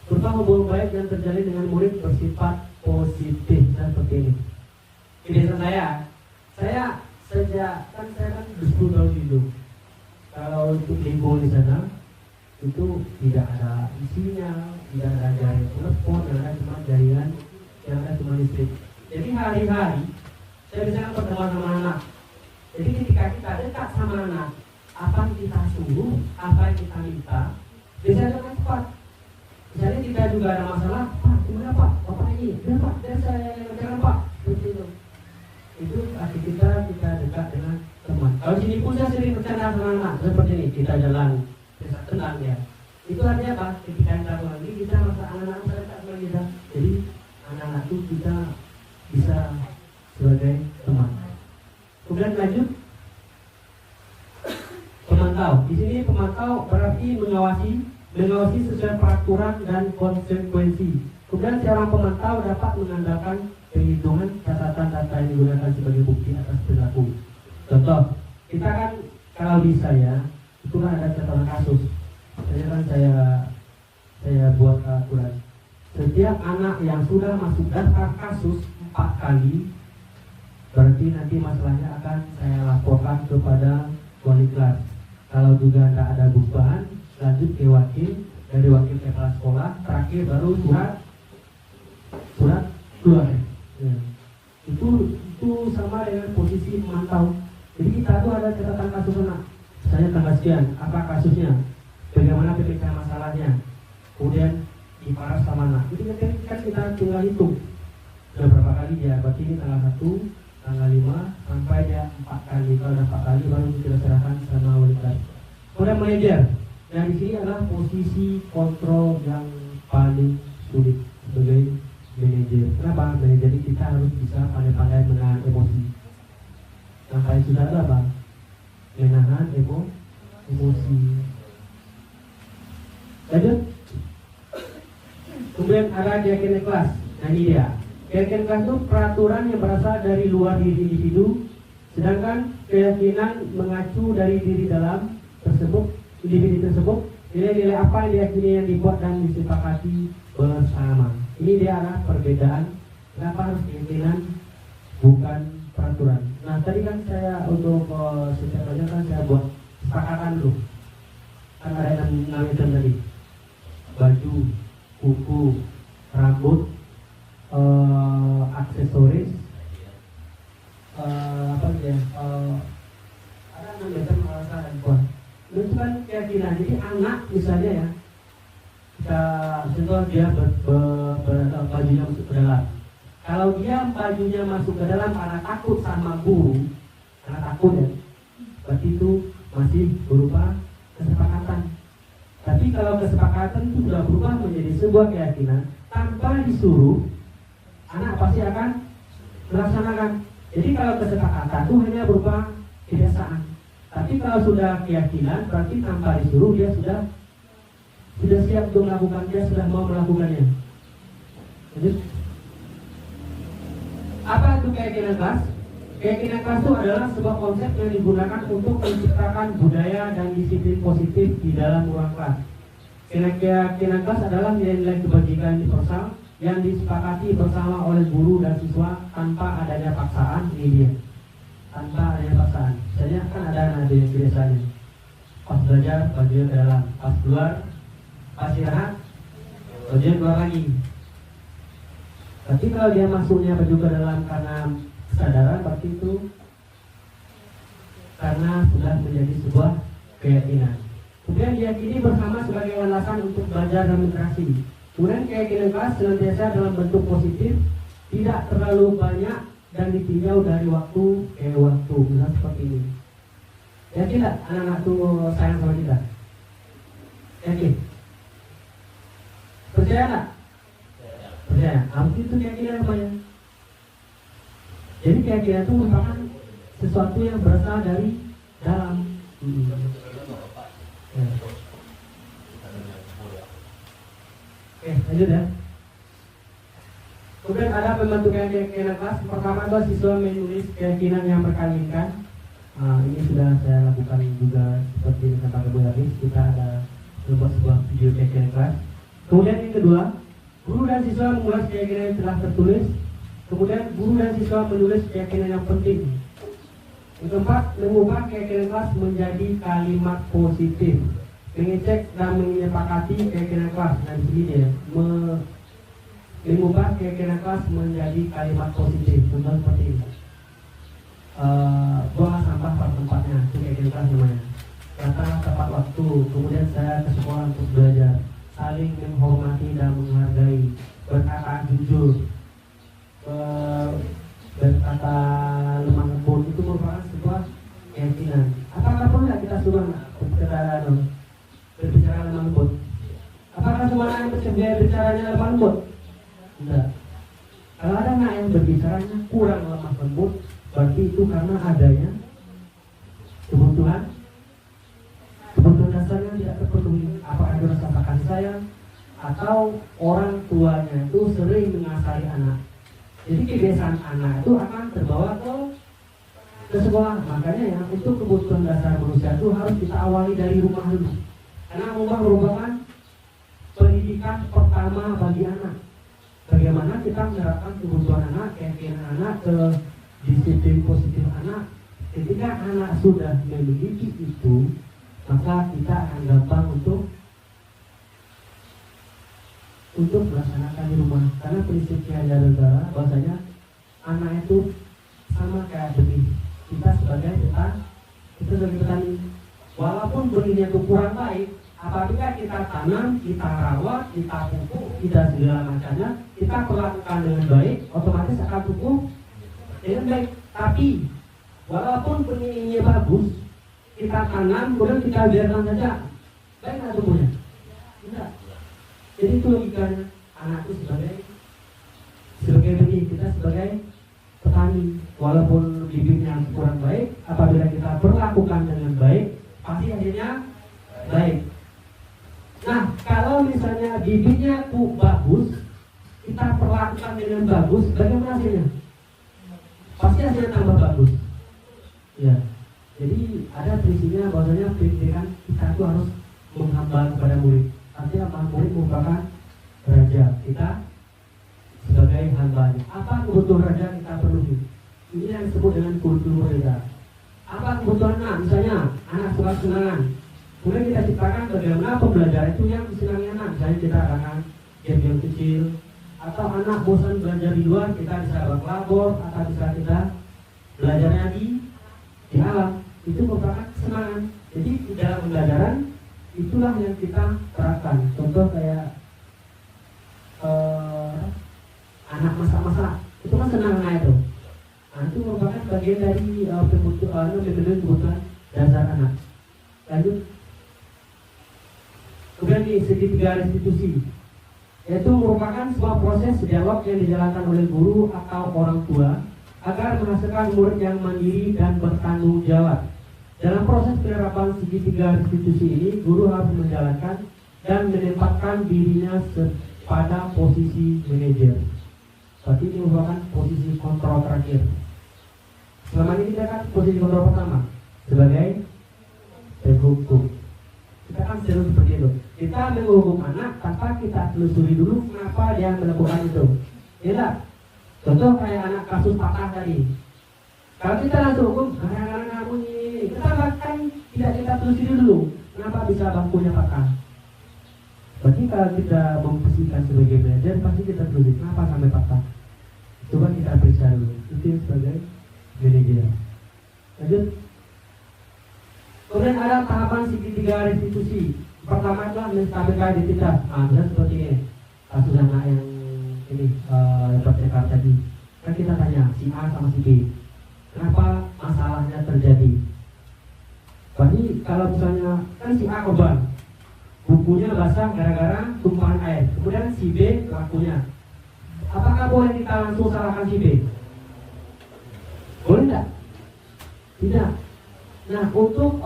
Speaker 5: berupa hubungan baik yang terjalin dengan murid bersifat positif seperti ini. Di desa saya sejak kan saya kan 10 tahun hidup. Kalau untuk lingkungan di sana itu tidak ada isinya, tidak ada jaringan telepon, yang ada cuma jaringan, yang ada cuma listrik. Jadi hari-hari saya bisa berteman sama anak. Jadi ketika kita dekat sama anak, apa yang kita suruh, apa yang kita minta, bisa dengan cepat. Misalnya kita juga ada masalah, Pak, gimana Pak? Bapak ini, ya Pak, dan saya yang ngerjakan Pak. Begitu. Itu arti kita dekat dengan teman. Kalau sini pun saya sering bercanda sama anak seperti ini, kita jalan, bisa tenang ya. Itu artinya apa? Ketika kita lagi kita masa anak-anak dekat sama kita. Jadi anak-anak itu kita bisa sebagai teman. Kemudian lanjut pemantau. Di sini pemantau berarti mengawasi sesuai peraturan dan konsekuensi. Kemudian seorang pemantau dapat mengandalkan perhitungan catatan data yang digunakan sebagai bukti atas perilaku. Contoh, kita kan kalau di saya itu kan ada catatan kasus. Saya buat aturan. Setiap anak yang sudah masuk daftar kasus 4 kali, berarti nanti masalahnya akan saya laporkan kepada wali kelas. Kalau juga tidak ada perubahan, lanjut ke wakil, dari wakil ke kepala sekolah, terakhir baru surat keluar. Ya. Itu sama dengan posisi memantau. Jadi kita tuh ada catatan kasus anak. Misalnya tanggal sekian, apa kasusnya, bagaimana pemecah masalahnya, kemudian diparas sama anak. Jadi kan kita tinggal hitung sudah berapa kali dia. Berarti ini tanggal 1, tanggal 5 sampai dia 4 kali. Kalau ada 4 kali baru kita serahkan sama wali kelas. Kemudian manajer. Nah di sini adalah posisi kontrol yang paling sulit sebagai manajer. Kenapa? Manajer ini kita harus bisa pandai-pandai menahan emosi. Yang paling susah adalah apa? Menahan emosi. Lanjut. Kemudian ada keyakinan kelas. Nah ini dia. Keyakinan kelas itu peraturan yang berasal dari luar diri individu, sedangkan keyakinan mengacu dari diri dalam individu tersebut. Nilai-nilai apa yang diyakini yang dibuat dan disepakati bersama. Ini dia adalah perbedaan. Kenapa harus keyakinan bukan peraturan. Nah tadi kan saya untuk setiap pelajaran kan saya buat kesepakatan dulu. Kan ada yang namanya tadi baju, kuku, rambut, aksesoris, apa ya? Ada namanya merasa dan kuat. Itu kan keyakinan. Jadi anak misalnya ya, kita contoh dia bajunya masuk ke dalam. Kalau dia bajunya masuk ke dalam karena takut sama guru, karena takut ya, berarti itu masih berupa kesepakatan. Tapi kalau kesepakatan itu sudah berubah menjadi sebuah keyakinan, tanpa disuruh, anak pasti akan melaksanakan. Jadi kalau kesepakatan itu hanya berupa kebiasaan. Tapi kalau sudah keyakinan, berarti tanpa disuruh dia sudah siap untuk melakukan, dia sudah mau melakukannya. Lanjut. Apa itu keyakinan kelas? Keyakinan kelas itu adalah sebuah konsep yang digunakan untuk menciptakan budaya dan disiplin positif di dalam ruang kelas. Keyakinan kelas adalah nilai-nilai kebajikan universal yang disepakati bersama oleh guru dan siswa tanpa adanya paksaan. Ini dia, tanpa adanya paksaan. Misalnya kan ada nada yang biasanya pas belajar bajunya ke dalam, pas keluar, pas istirahat bajunya keluar lagi. Tapi kalau dia masuknya baju ke dalam karena kesadaran, berarti itu karena sudah menjadi sebuah keyakinan. Kemudian diyakini bersama sebagai landasan untuk belajar dan berinteraksi. Kemudian keyakinan kelas senantiasa dalam bentuk positif, tidak terlalu banyak dan ditinjau dari waktu ke waktu. Misalnya seperti ini. Yakin tidak anak-anak itu sayang sama kita? Yakin? Percaya tidak? Percaya. Harus itu keyakinan namanya. Jadi keyakinan itu merupakan sesuatu yang berasal dari dalam. Ya. Oke, lanjut ya. Kemudian ada pembentukan keyakinan kelas. Pertama adalah siswa menulis keyakinan yang berkalikan. Ini sudah saya lakukan juga seperti yang pakai Bu Hafiz. Kita ada membuat sebuah video keyakinan kelas. Kemudian yang kedua, guru dan siswa mengulas keyakinan yang telah tertulis. Kemudian guru dan siswa menulis keyakinan yang penting. Yang keempat, mengubah keyakinan kelas menjadi kalimat positif. Mengecek dan menyepakati keyakinan kelas. Nah di sini dia mengubah keyakinan kelas menjadi kalimat positif. Contoh seperti ini. Buang sampah pada tempatnya, itu keyakinan kelas namanya. Datang tepat waktu, kemudian saya ke sekolah untuk belajar. Saling menghormati dan menghargai. Berkata jujur. Berkata lemah lembut, itu merupakan sebuah keyakinan. Apakah perlu kita suruh berbicara lemah lembut? Apakah semua anak yang berbicaranya lemah lembut? Tidak. Kalau ada anak yang berbicaranya kurang lemah lembut, berarti itu karena adanya kebutuhan dasarnya tidak terpenuhi. Apakah itu rasa kasih sayang atau orang tuanya itu sering mengasari anak. Jadi kebiasaan anak itu akan terbawa ke sekolah. Makanya ya, untuk kebutuhan dasar manusia itu harus kita awali dari rumah dulu. Karena rumah merupakan pendidikan pertama bagi anak. Bagaimana kita menerapkan kebutuhan anak, keyakinan anak, ke disiplin positif anak. Ketika anak sudah memiliki itu, maka kita akan gampang untuk melaksanakan di rumah. Karena prinsip Kiai Negara bahwasanya anak itu sama kayak benih. Kita sebagai petani, walaupun benihnya itu kurang baik, apabila kita tanam, kita rawat, kita pupuk, kita segala macamnya, kita perlakukan dengan baik, otomatis akan tumbuh dengan baik. Tapi walaupun benihnya bagus, kita tanam, kemudian kita biarkan saja, baik nggak tumbuhnya? Tidak. Jadi itu logikanya, anak itu sebagai benih, kita sebagai petani. Walaupun bibitnya kurang baik, apabila kita perlakukan dengan baik, pasti hasilnya baik. Nah, kalau misalnya bibitnya bagus, kita perlakukan dengan bagus, bagaimana hasilnya? Pasti hasilnya tambah bagus. Ya. Jadi ada prinsipnya bahwasanya pendidikan kita itu harus menghamba kepada murid. Artinya murid merupakan raja, kita sebagai hambanya. Apa kebutuhan raja kita penuhi? Ini yang disebut dengan kultur raja. Apa kebutuhan anak? Misalnya anak suka kesenangan, kemudian kita ciptakan bagaimana pembelajaran itu yang disenangi anak. Misalnya kita akan game-game kecil, atau anak bosan belajar di luar, kita bisa berlabor, atau bisa kita belajarnya di alam. Itu merupakan kesenangan. Jadi di dalam pembelajaran itulah yang kita terapkan. Contoh kayak anak masak-masak, itu kan senang anak itu. Nah, itu merupakan bagian dari kebutuhan dasar anak. Lanjut. Kemudian di segitiga restitusi, yaitu merupakan sebuah proses dialog yang dijalankan oleh guru atau orang tua agar menghasilkan murid yang mandiri dan bertanggung jawab. Dalam proses penerapan segitiga restitusi ini, guru harus menjalankan dan menempatkan dirinya pada posisi manajer. Berarti ini merupakan posisi kontrol terakhir. Selama ini kita kan posisi kontrol pertama sebagai penghukum. Kita kan selalu seperti itu. Kita menghukum anak tanpa kita telusuri dulu kenapa dia melakukan itu. Ya, contoh kayak anak kasus patah tadi. Kalau kita langsung hukum, anak-anak kamu ini, kita bahkan tidak kita telusuri dulu kenapa bisa bangkunya patah. Berarti kalau kita memposisikan sebagai manajer, pasti kita telusuri kenapa sampai patah. Coba kita periksa dulu. Itu sebagai manajer. Lanjut. Kemudian ada tahapan segitiga restitusi. Pertama adalah menstabilkan identitas. Misalnya seperti ini, kasus anak yang ini dapat cekar tadi. Kan kita tanya si A sama si B, kenapa masalahnya terjadi? Berarti kalau misalnya kan si A korban, bukunya basah gara-gara tumpahan air. Kemudian si B pelakunya. Apakah boleh kita langsung salahkan si B? Boleh tidak? Tidak. Nah, untuk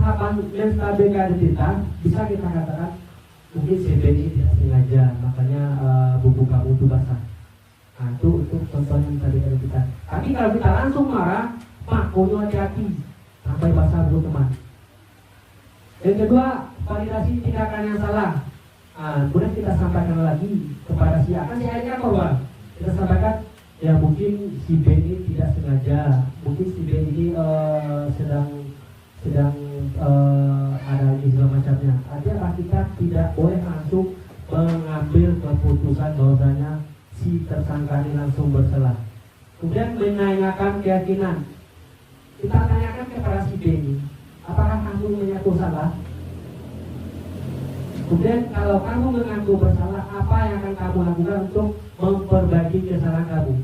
Speaker 5: tahapan menstabilkan identitas bisa kita katakan mungkin CBI tidak sengaja, makanya buku kamu itu basah. Nah, itu untuk contohnya menstabilkan identitas. Tapi kalau kita langsung marah, Pak, kudu hati-hati sampai basah buku teman. Yang kedua, validasi tindakan yang salah. Kemudian kita sampaikan lagi kepada si A, kan si A nya korban. Kita sampaikan, ya mungkin si B ini tidak sengaja, mungkin si B ini sedang ada ini segala macamnya. Artinya kita tidak boleh langsung mengambil keputusan bahwasanya si tersangka ini langsung bersalah. Kemudian menanyakan keyakinan. Kita tanyakan kepada si B ini, apakah kamu mengaku salah? Kemudian kalau kamu mengaku bersalah, apa yang akan kamu lakukan untuk memperbaiki kesalahan kamu?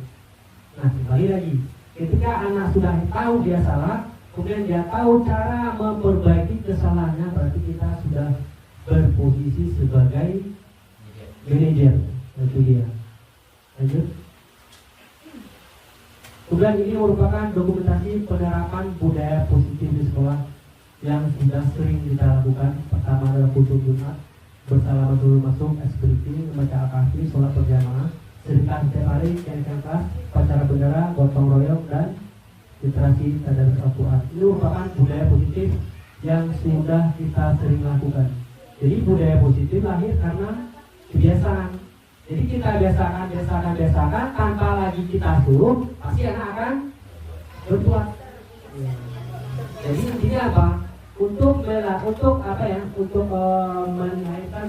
Speaker 5: Nah, kembali lagi, ketika anak sudah tahu dia salah, kemudian dia tahu cara memperbaiki kesalahannya, berarti kita sudah berposisi sebagai manajer. Itu dia. Lanjut. Kemudian ini merupakan dokumentasi penerapan budaya positif di sekolah yang sudah sering kita lakukan. Pertama adalah khusus Jumat, bersalaman dulu masuk, SPT, membaca Al-Kahfi, sholat berjamaah, sedekah setiap hari, kenaikan kelas, upacara bendera, gotong royong, dan literasi tadarus Al-Quran. Ini merupakan budaya positif yang sudah kita sering lakukan. Jadi budaya positif lahir karena kebiasaan. Jadi kita biasakan tanpa lagi kita suruh, pasti anak akan berbuat. Jadi intinya apa? Untuk melahirkan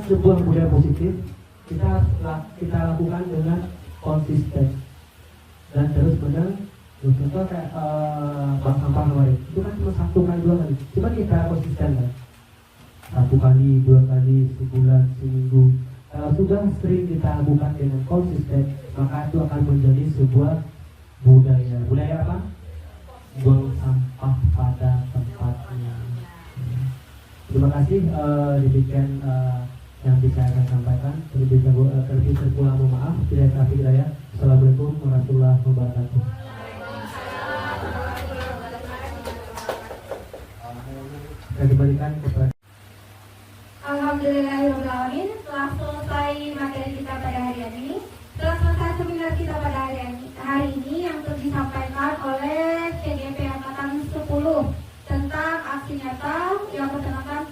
Speaker 5: sebuah budaya positif, kita lakukan dengan konsisten dan terus menerus. Contoh kayak bak sampah kemarin, itu kan cuma 1 kali 2 kali. Cuma kita konsisten kan, 1 kali 2 kali, sebulan, seminggu. Kalau sudah sering kita lakukan dengan konsisten, maka itu akan menjadi sebuah budaya. Budaya apa? Buang sampah pada tempatnya. Terima kasih, demikian yang bisa saya sampaikan. Terlebih terpulang mohon maaf. Tidak kasih hidayah. Assalamualaikum warahmatullahi wabarakatuh. Saya kembalikan kepada.
Speaker 1: Alhamdulillahirrahmanirrahim. Telah selesai materi kita pada hari ini. Telah selesai seminar kita pada hari ini yang telah disampaikan oleh CGP Angkatan 10 tentang aksi nyata yang bertemakan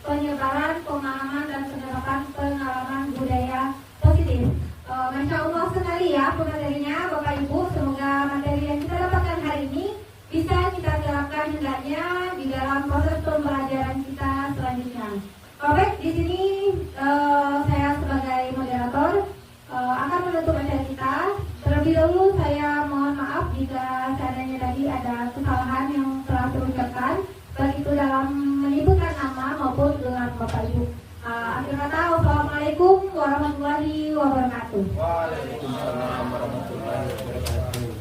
Speaker 1: penyebaran pemahaman dan penerapan pengalaman budaya positif. Masya Allah sekali ya pematerinya Bapak Ibu. Semoga materi yang kita dapatkan hari ini bisa kita terapkan hendaknya di dalam proses pembelajaran kita selanjutnya. Baik, di sini saya sebagai moderator akan menutup acara kita. Terlebih dahulu saya mohon maaf jika seandainya tadi ada kesalahan yang telah terucapkan, baik itu dalam menyebutkan nama maupun gelar Bapak Ibu. Akhir kata, wassalamualaikum warahmatullahi wabarakatuh.
Speaker 2: Waalaikumsalam warahmatullahi wabarakatuh.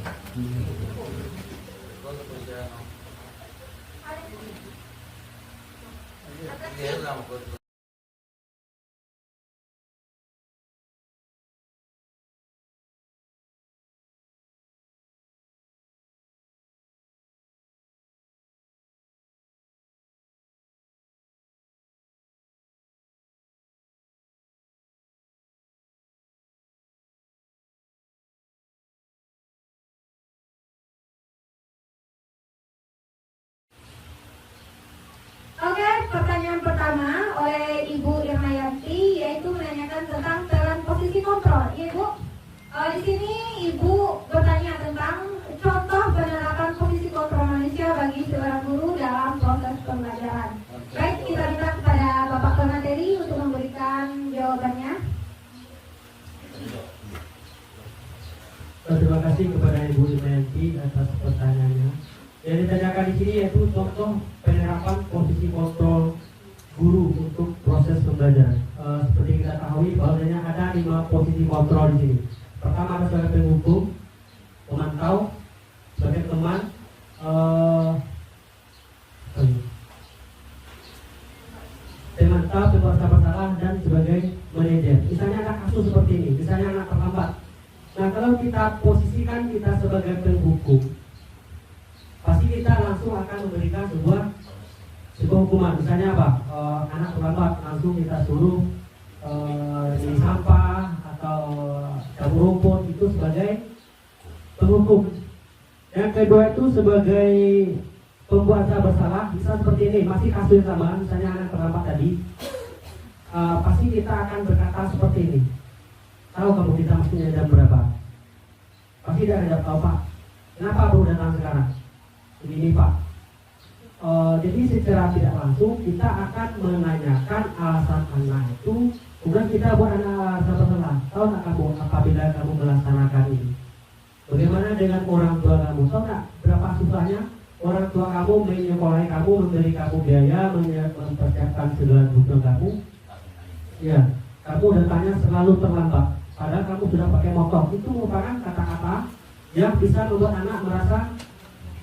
Speaker 1: Oke, pertanyaan pertama oleh Ibu Irmayanti yaitu menanyakan tentang peran posisi kontrol. Ibu, di sini Ibu bertanya tentang contoh penerapan posisi kontrol manusia bagi seorang guru dalam proses pembelajaran. Baik, kita minta kepada Bapak pemateri untuk memberikan jawabannya.
Speaker 5: Terima kasih kepada Ibu Irmayanti atas pertanyaannya. Yang ditanyakan di sini yaitu contoh penerapan posisi kontrol guru untuk proses pembelajaran. Seperti kita ketahui bahwasanya ada 5 posisi kontrol di sini. Pertama adalah sebagai penghukum, pemantau, sebagai teman, pemantau, pembuat masalah, dan sebagai manajer. Misalnya ada kasus seperti ini, misalnya anak terlambat. Nah, kalau kita posisikan kita sebagai penghukum, pasti kita langsung akan memberikan sebuah sebuah hukuman. Misalnya apa? Anak terlambat langsung kita suruh di sampah atau cabur rumput, itu sebagai penghukum. Yang kedua itu sebagai pembuat bersalah, bisa seperti ini, masih kasus yang sama, misalnya anak terlambat tadi, pasti kita akan berkata seperti ini. Tahu kamu kita mestinya jam berapa? Pasti dia tidak tahu, Pak. Kenapa baru datang sekarang? Ini Pak. Jadi secara tidak langsung kita akan menanyakan alasan anak itu, kemudian kita buat anak bersalah. Tahu tak kamu apabila kamu melaksanakan ini? Bagaimana dengan orang tua kamu? Tahu tak berapa susahnya orang tua kamu menyekolahi kamu, memberi kamu biaya, mempersiapkan segala kebutuhan kamu? Ya, kamu datangnya selalu terlambat. Padahal kamu sudah pakai motor. Itu merupakan kata-kata yang bisa membuat anak merasa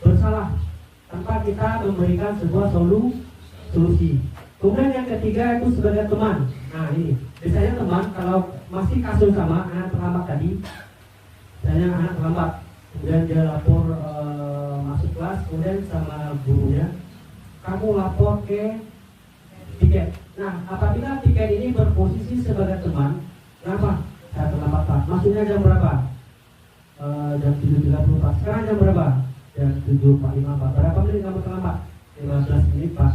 Speaker 5: bersalah tanpa kita memberikan sebuah solusi. Kemudian yang ketiga itu sebagai teman. Nah ini, biasanya teman kalau masih kasus sama anak terlambat tadi, misalnya anak terlambat, kemudian dia lapor masuk kelas, kemudian sama gurunya, kamu lapor ke tiket. Nah, apabila tiket ini berposisi sebagai teman, kenapa? Saya terlambat Pak. Maksudnya jam berapa? Jam 7.30 Pak. Sekarang jam berapa? Jam 7.45 Pak. Berapa menit kamu terlambat? 15 menit Pak.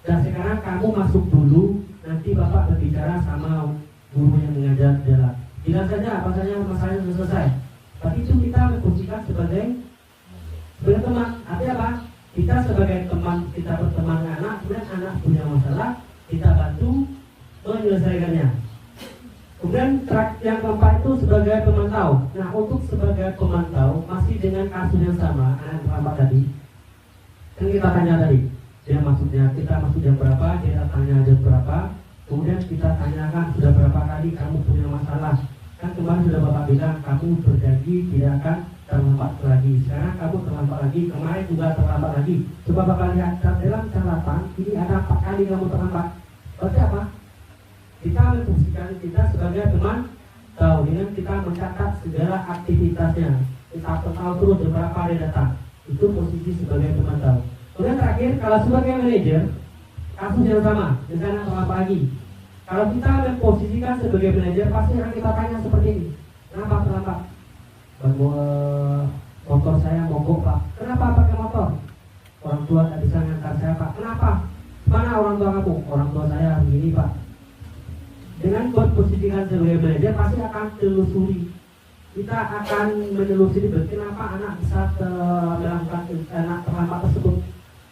Speaker 5: Dan sekarang kamu masuk dulu, nanti Bapak berbicara sama guru yang mengajar jalan. Bilang saja apa saja masalahnya sudah selesai. Tapi itu kita memposisikan sebagai teman. Artinya apa? Kita sebagai teman, kita berteman dengan anak, kemudian anak punya masalah, kita bantu menyelesaikannya. Kemudian yang keempat itu sebagai pemantau. Nah, untuk sebagai pemantau masih dengan kasus yang sama, anak terlambat tadi. Kan kita tanya tadi, dia maksudnya kita masuk jam berapa, dia tanya jam berapa. Kemudian kita tanyakan sudah berapa kali kamu punya masalah. Kan kemarin sudah Bapak bilang kamu berjanji tidak akan terlambat lagi. Sekarang kamu terlambat lagi, kemarin juga terlambat lagi. Coba Bapak lihat dalam catatan, ini ada 4 kali kamu terlambat. Berarti apa? Kita memfungsikan kita sebagai teman tahu dengan kita mencatat segala aktivitasnya. Kita tahu terus berapa dia datang. Itu posisi sebagai teman tahu. Kemudian terakhir, kalau sebagai manajer, kasus yang sama, misalnya terlambat lagi. Kalau kita memposisikan sebagai manajer, pasti akan kita tanya seperti ini. Kenapa terlambat? Motor saya mogok Pak. Kenapa pakai motor? Orang tua tidak bisa ngantar saya Pak. Kenapa? Mana orang tua kamu? Orang tua saya begini Pak. Dengan posisikan sebagai manajer pasti akan telusuri. Kita akan menelusuri kenapa anak bisa melakukan anak terlambat tersebut.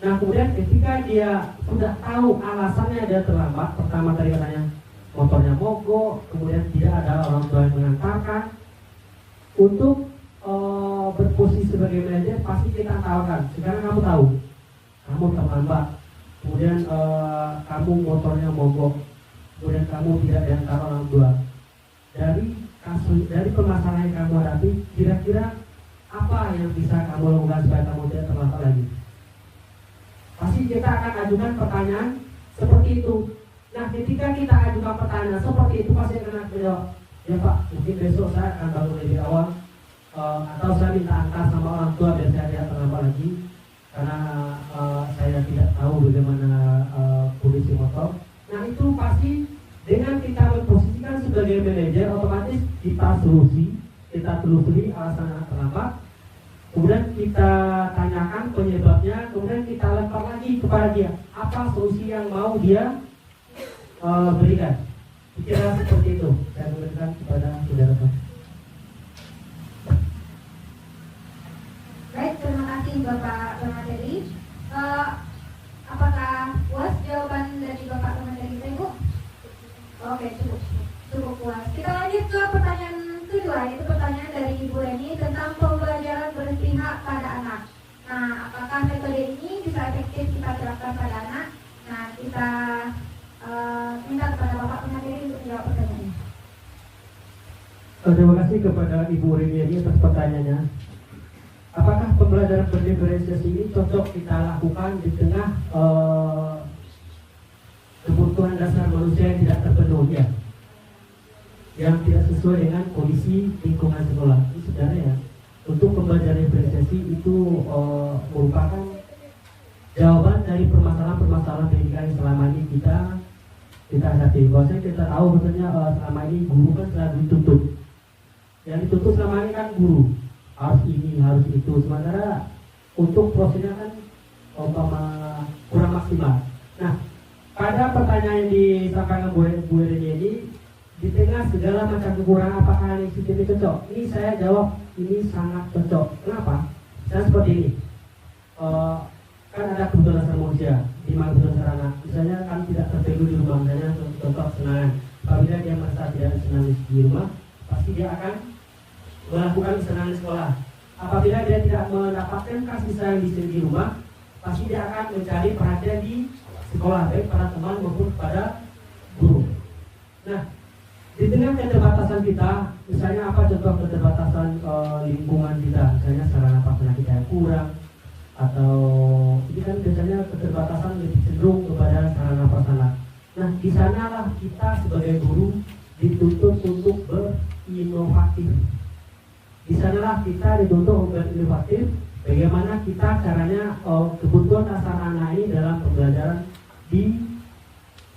Speaker 5: Nah kemudian ketika dia sudah tahu alasannya dia terlambat, pertama tadi katanya motornya mogok, kemudian tidak ada orang tua yang mengantarkan. Untuk berposisi sebagai manajer pasti kita tawarkan. Sekarang kamu tahu, kamu terlambat, kemudian kamu motornya mogok, kemudian kamu tidak diantar orang tua. Dari permasalahan yang kamu hadapi, kira-kira apa yang bisa kamu lakukan supaya kamu tidak terlambat lagi? Pasti kita akan ajukan pertanyaan seperti itu. Nah, ketika kita ajukan pertanyaan seperti itu, pasti akan menjawab, ya Pak, mungkin besok saya akan bangun lebih awal, atau saya minta antar sama orang tua biar saya tidak terlambat lagi, karena saya tidak tahu bagaimana kondisi motor. Nah, itu pasti dengan kita memposisikan sebagai manajer, otomatis kita telusuri alasan anak terlambat. Kemudian kita tanyakan penyebabnya, kemudian kita lempar lagi kepada dia apa solusi yang mau dia berikan. Kira seperti itu saya berikan kepada saudara.
Speaker 1: Baik, terima kasih Bapak Ramadhani. Apakah puas jawaban dari Bapak Ramadhani, Ibu? Oke, cukup puas. Kita lanjut ke pertanyaan kedua, yaitu pertanyaan dari Ibu Reni tentang pembelajaran berpihak pada anak. Nah, apakah metode ini bisa efektif kita terapkan pada anak? Nah, kita minta kepada Bapak Ramadhani untuk menjawab pertanyaannya.
Speaker 5: Terima kasih kepada Ibu Reni atas pertanyaannya. Apakah pembelajaran berdiferensiasi ini cocok kita lakukan di tengah kebutuhan dasar manusia yang tidak terpenuhi, yang tidak sesuai dengan kondisi lingkungan sekolah? Itu sebenarnya untuk pembelajaran diferensiasi itu merupakan jawaban dari permasalahan-permasalahan masalah pendidikan yang selama ini kita hadapi. Bahwasanya kita tahu bahwasanya selama ini guru kan selalu dituntut. Yang dituntut selama ini kan guru harus ini harus itu, sementara untuk prosesnya kan kurang maksimal. Nah, pada pertanyaan yang disampaikan Bu Ereni ini, di tengah segala macam kekurangan apakah ini sistem ini cocok? Ini saya jawab ini sangat cocok. Kenapa? Saya seperti ini. Kan ada kebutuhan dasar manusia, di mana kebutuhan dasar anak. Misalnya kan tidak terpenuhi di rumah, misalnya contoh kesenangan. Apabila dia merasa tidak senang di rumah, pasti dia akan melakukan kesenangan di sekolah. Apabila dia tidak mendapatkan kasih sayang di rumah, pasti dia akan mencari perhatian di sekolah, baik pada teman maupun pada guru. Nah, di tengah keterbatasan kita, misalnya apa contoh keterbatasan lingkungan kita, misalnya sarana prasarana kita yang kurang, atau ini kan biasanya keterbatasan lebih cenderung kepada sarana prasarana. Nah, di sanalah kita sebagai guru dituntut untuk berinovatif. Di sanalah kita dituntut berinovatif. Bagaimana kita caranya kebutuhan dasar anak ini dalam pembelajaran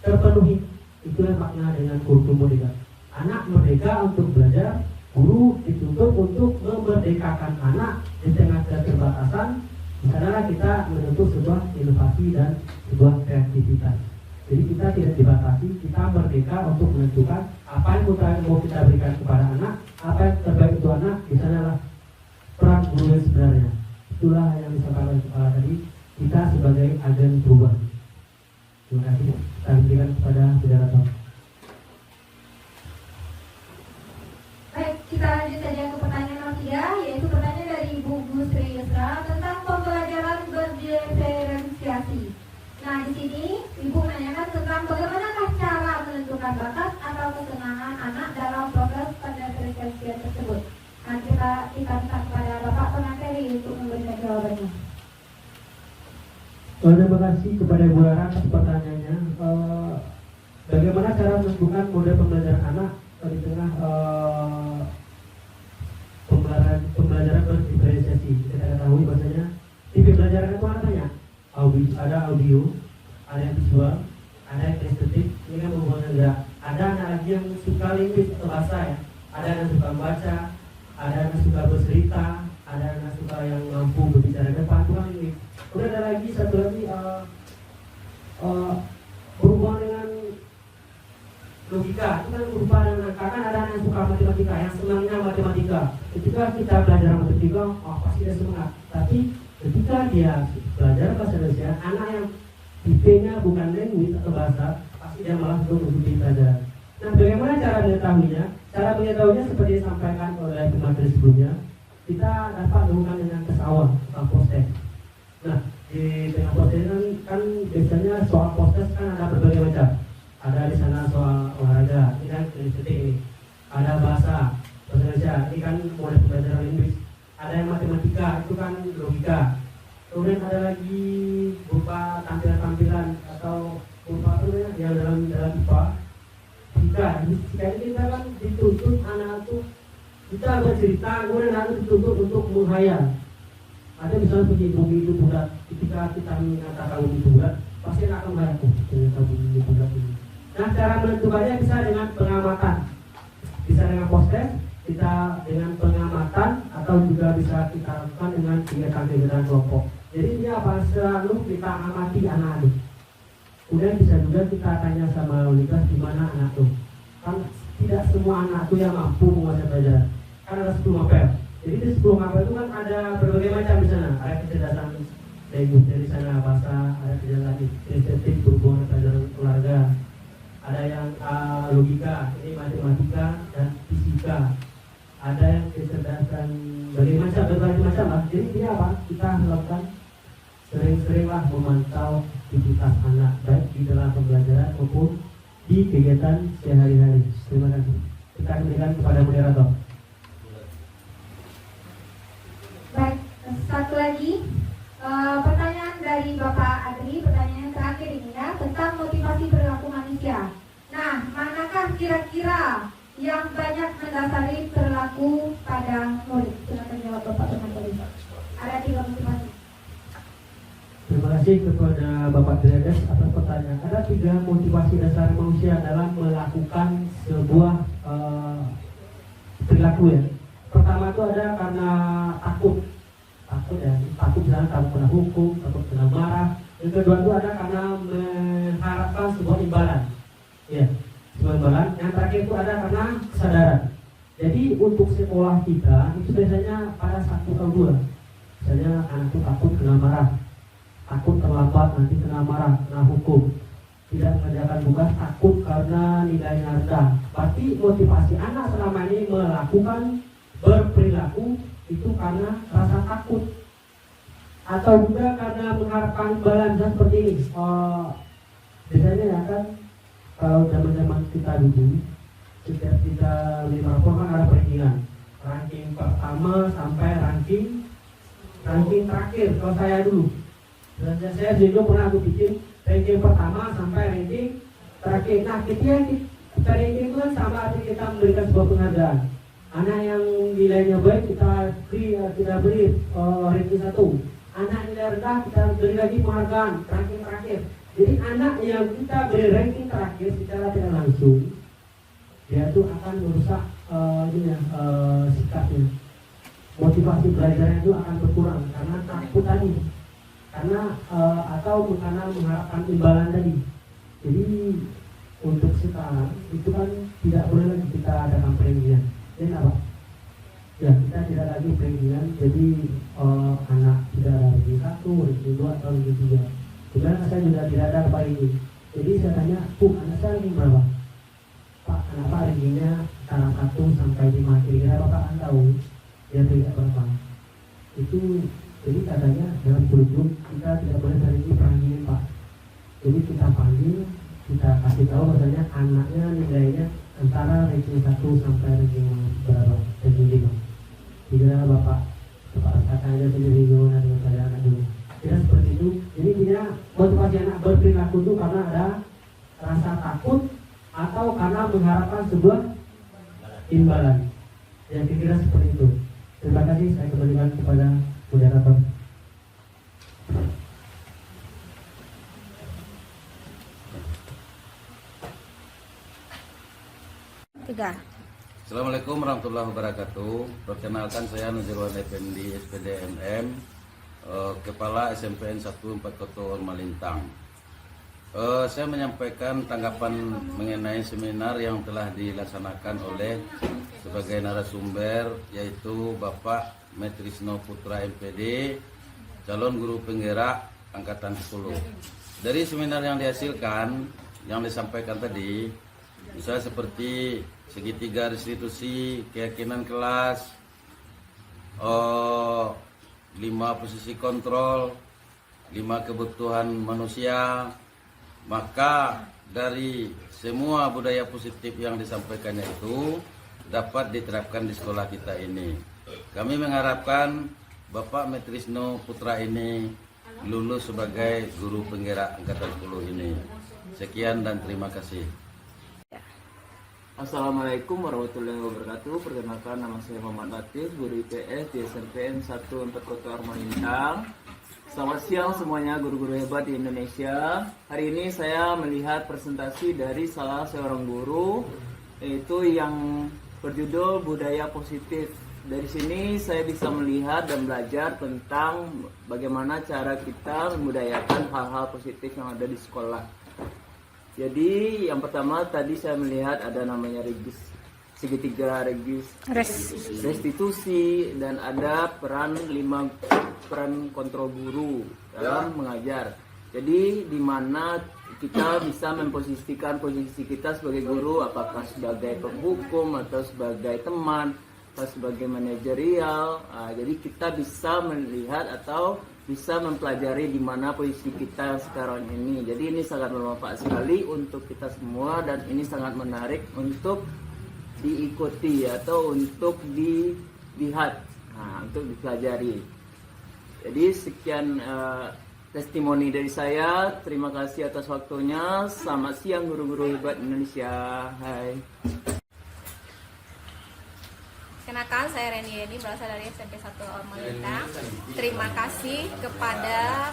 Speaker 5: terpenuhi. Itulah makna dengan kurikulum merdeka. Anak merdeka untuk belajar, guru dituntut untuk memerdekakan anak di tengah keterbatasan. Di sanalah kita menuntut sebuah inovasi dan sebuah kreativitas. Jadi kita tidak dibatasi, kita merdeka untuk menentukan apa yang mau kita berikan kepada anak, apa yang terbaik untuk anak. Di sanalah peran guru yang sebenarnya. Itulah yang disampaikan kepala tadi, kita sebagai agen perubahan. Terima kasih. Kita berikan kepada saudara Tom.
Speaker 1: Baik, kita lanjut saja ke pertanyaan nomor 3, yaitu pertanyaan dari Ibu Sri Yusra tentang pembelajaran berdiferensiasi. Nah, di sini Ibu menanyakan tentang bagaimanakah cara menentukan bakat atau kesenangan anak dalam proses pendiferensiasian tersebut. Nah, kita minta kepada Bapak pengateri untuk memberikan jawabannya.
Speaker 5: Terima kasih kepada Ibu Rara atas pertanyaannya. Bagaimana cara menentukan model pembelajaran anak di tengah pembelajaran berdiferensiasi? Kita ketahui bahwasanya tipe pembelajaran itu banyak. Ada audio, ada yang visual, ada yang estetik. Ini kan hubungan gerak. Ada anak lagi yang suka linguis atau bahasa ya. Ada yang suka membaca, ada yang suka bercerita, ada yang suka yang mampu berbicara depan. Itu kan linguis. Kemudian ada lagi satu lagi berhubungan dengan logika. Itu kan berupa dengan angka. Kan ada yang suka matematika, yang senangnya matematika. Ketika kita belajar matematika, pasti dia semangat. Tapi ketika dia belajar bahasa Indonesia, anak yang tipenya bukan linguis atau bahasa, pasti dia malah mengikuti pelajaran. Nah, bagaimana cara mengetahuinya? Cara mengetahuinya seperti disampaikan oleh pemateri sebelumnya, kita dapat melakukan dengan tes awal atau post-test. Nah, di tengah post-test kan biasanya soal post-test kan ada berbagai macam. Ada di sana soal olahraga, ini kan estetik ini. Ada bahasa Indonesia, ini kan model pembelajaran linguis. Ada yang matematika, itu kan logika. Kemudian ada lagi berupa tampilan-tampilan atau berupa yang dalam IPA. Jika ini kita kan dituntut anak itu kita bercerita, kemudian anak dituntut untuk menghayal. Ada misalnya bunyi bumi itu bulat. Ketika kita mengatakan bumi itu bulat, pasti anak akan menghayal, ternyata bumi itu bulat ini. Nah, cara menentukannya bisa dengan pengamatan, bisa dengan post-test, kita dengan pengamatan, atau juga bisa kita lakukan dengan kegiatan-kegiatan kelompok. Jadi ini apa? Selalu kita amati anak-anak. Kemudian bisa juga kita tanya sama Unikas di mana anak itu. Kan tidak semua anak itu yang mampu menguasai pelajaran. Kan ada 10 mapel. Jadi di 10 mapel itu kan ada berbagai macam di sana. Ada kecerdasan linguis dari sana, bahasa, ada kecerdasan estetik berhubungan pelajaran olahraga. Ada yang logika, ini matematika dan fisika. Ada yang kecerdasan berbagai macam lah. Jadi ini apa? Kita lakukan sering-seringlah memantau aktivitas anak baik di dalam pembelajaran maupun di kegiatan sehari-hari. Terima kasih. Kita berikan kepada moderator.
Speaker 1: Baik, satu lagi pertanyaan dari Bapak Adri, pertanyaan terakhir ini ya, tentang motivasi perilaku manusia. Nah, manakah kira-kira yang banyak mendasari perilaku pada murid? Silakan jawab Bapak pengajar. Ada 3 motivasi.
Speaker 5: Terima kasih kasih kepada Bapak Dredes atas pertanyaan. Ada 3 motivasi dasar manusia dalam melakukan sebuah perilaku ya. Pertama itu ada karena takut ya, takut misalnya takut kena hukum, takut kena marah. Yang kedua itu ada karena mengharapkan sebuah imbalan, ya, sebuah imbalan. Yang terakhir itu ada karena kesadaran. Jadi untuk sekolah kita itu biasanya pada 1 atau 2. Misalnya anak itu takut kena marah, takut terlambat nanti kena marah, kena hukum, tidak mengerjakan tugas, takut karena nilainya rendah. Berarti motivasi anak selama ini melakukan berperilaku itu karena rasa takut atau juga karena mengharapkan imbalan seperti ini. Biasanya ya kan kalau zaman kita dulu setiap kita 5 rapor kan ada ranking pertama sampai ranking terakhir. Kalau saya dulu, saya juga pernah aku bikin ranking pertama sampai ranking terakhir. Nah, ketika kita ranking itu kan sama arti kita memberikan sebuah penghargaan. Anak yang nilainya baik kita beri ranking 1. Anak nilai rendah kita beri lagi penghargaan ranking terakhir. Jadi anak yang kita beri ranking terakhir secara tidak langsung dia itu akan merusak sikapnya. Motivasi belajarnya itu akan berkurang karena takut tadi, atau karena mengharapkan imbalan tadi. Jadi untuk sekarang itu kan tidak boleh lagi kita adakan peringgian. Jadi apa? Ya kita tidak lagi peringgian. Jadi anak tidak ada ranking 1, ranking 2 atau ranking 3. Sebenarnya saya juga tidak ada apa ini. Jadi saya tanya, anak saya ranking berapa? Pak, kenapa rankingnya antara 1 sampai 5? Kira-kira Bapak kan tahu dia tidak berapa? Itu jadi katanya dalam kurikulum kita tidak boleh ranking perangian Pak. Jadi kita panggil, kita kasih tahu bahwasanya anaknya nilainya antara ranking 1 sampai ranking berapa? Ranking 5. Kira Bapak katanya sendiri gimana dengan saya anak dulu? Tidak seperti itu. Jadi tidak motivasi anak berperilaku itu karena ada rasa takut atau karena mengharapkan sebuah imbalan. Ya kira-kira seperti itu. Terima kasih, saya kembalikan kepada moderator.
Speaker 2: Assalamualaikum warahmatullahi wabarakatuh. Perkenalkan saya Nuzirwan Effendi, SPDMM, Kepala SMPN 1 Kotor Malintang. Saya menyampaikan tanggapan mengenai seminar yang telah dilaksanakan oleh sebagai narasumber, yaitu Bapak Metrisno Putra MPD, calon guru penggerak angkatan 10. Dari seminar yang dihasilkan, yang disampaikan tadi, misalnya seperti segitiga restitusi, keyakinan kelas, 5 posisi kontrol, 5 kebutuhan manusia. Maka dari semua budaya positif yang disampaikannya itu dapat diterapkan di sekolah kita ini. Kami mengharapkan Bapak Metrisno Putra ini lulus sebagai guru penggerak angkatan 10 ini. Sekian dan terima kasih.
Speaker 6: Assalamualaikum warahmatullahi wabarakatuh. Perkenalkan, nama saya Muhammad Latif, guru IPS di SMPN 1 Kotor Malintang. Selamat siang semuanya, guru-guru hebat di Indonesia. Hari ini saya melihat presentasi dari salah seorang guru, yaitu yang berjudul Budaya Positif. Dari sini saya bisa melihat dan belajar tentang bagaimana cara kita membudayakan hal-hal positif yang ada di sekolah. Jadi yang pertama tadi saya melihat ada namanya segitiga restitusi, dan ada peran kontrol guru dalam mengajar. Jadi di mana kita bisa memposisikan posisi kita sebagai guru, apakah sebagai penghukum atau sebagai teman atau sebagai manajerial. Jadi kita bisa melihat atau bisa mempelajari di mana posisi kita sekarang ini. Jadi ini sangat bermanfaat sekali untuk kita semua dan ini sangat menarik untuk diikuti atau untuk dilihat, untuk dipelajari. Jadi sekian testimoni dari saya. Terima kasih atas waktunya. Selamat siang guru-guru hebat Indonesia. Hai.
Speaker 3: Kenalkan, saya Reni Yeni, berasal dari SMP 1 Malintang. Terima kasih kepada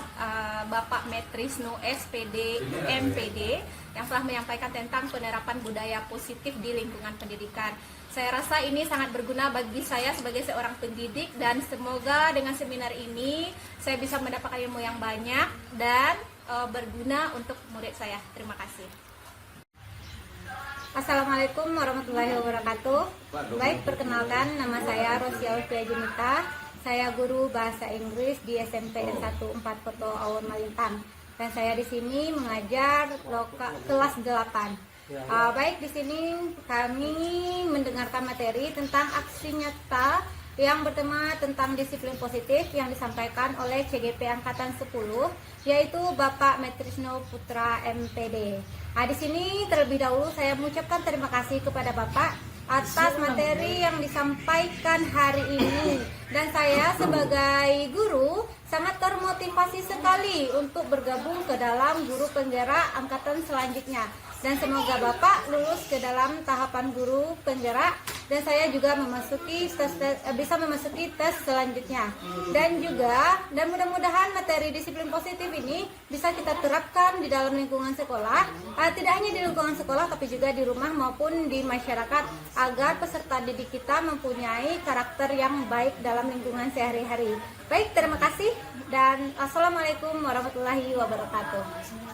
Speaker 3: Bapak Metrisno SPD MPD yang telah menyampaikan tentang penerapan budaya positif di lingkungan pendidikan. Saya rasa ini sangat berguna bagi saya sebagai seorang pendidik dan semoga dengan seminar ini saya bisa mendapatkan ilmu yang banyak dan berguna untuk murid saya. Terima kasih. Assalamualaikum warahmatullahi wabarakatuh. Baik, perkenalkan nama saya Rosia Ulfia Junita. Saya guru bahasa Inggris di SMP N1 4 Koto Awon Malintang. Dan saya di sini mengajar kelas 8. Baik, di sini kami mendengarkan materi tentang aksi nyata yang bertema tentang disiplin positif yang disampaikan oleh CGP Angkatan 10, yaitu Bapak Metrisno Putra MPD. Di sini terlebih dahulu saya mengucapkan terima kasih kepada Bapak atas materi yang disampaikan hari ini, dan saya sebagai guru sangat termotivasi sekali untuk bergabung ke dalam guru penggerak angkatan selanjutnya, dan semoga Bapak lulus ke dalam tahapan guru penggerak dan saya juga bisa memasuki tes selanjutnya. Dan mudah-mudahan materi disiplin positif ini bisa kita terapkan di dalam lingkungan sekolah, tidak hanya di lingkungan sekolah tapi juga di rumah maupun di masyarakat, agar peserta didik kita mempunyai karakter yang baik dalam lingkungan sehari-hari. Baik, terima kasih dan assalamualaikum warahmatullahi wabarakatuh.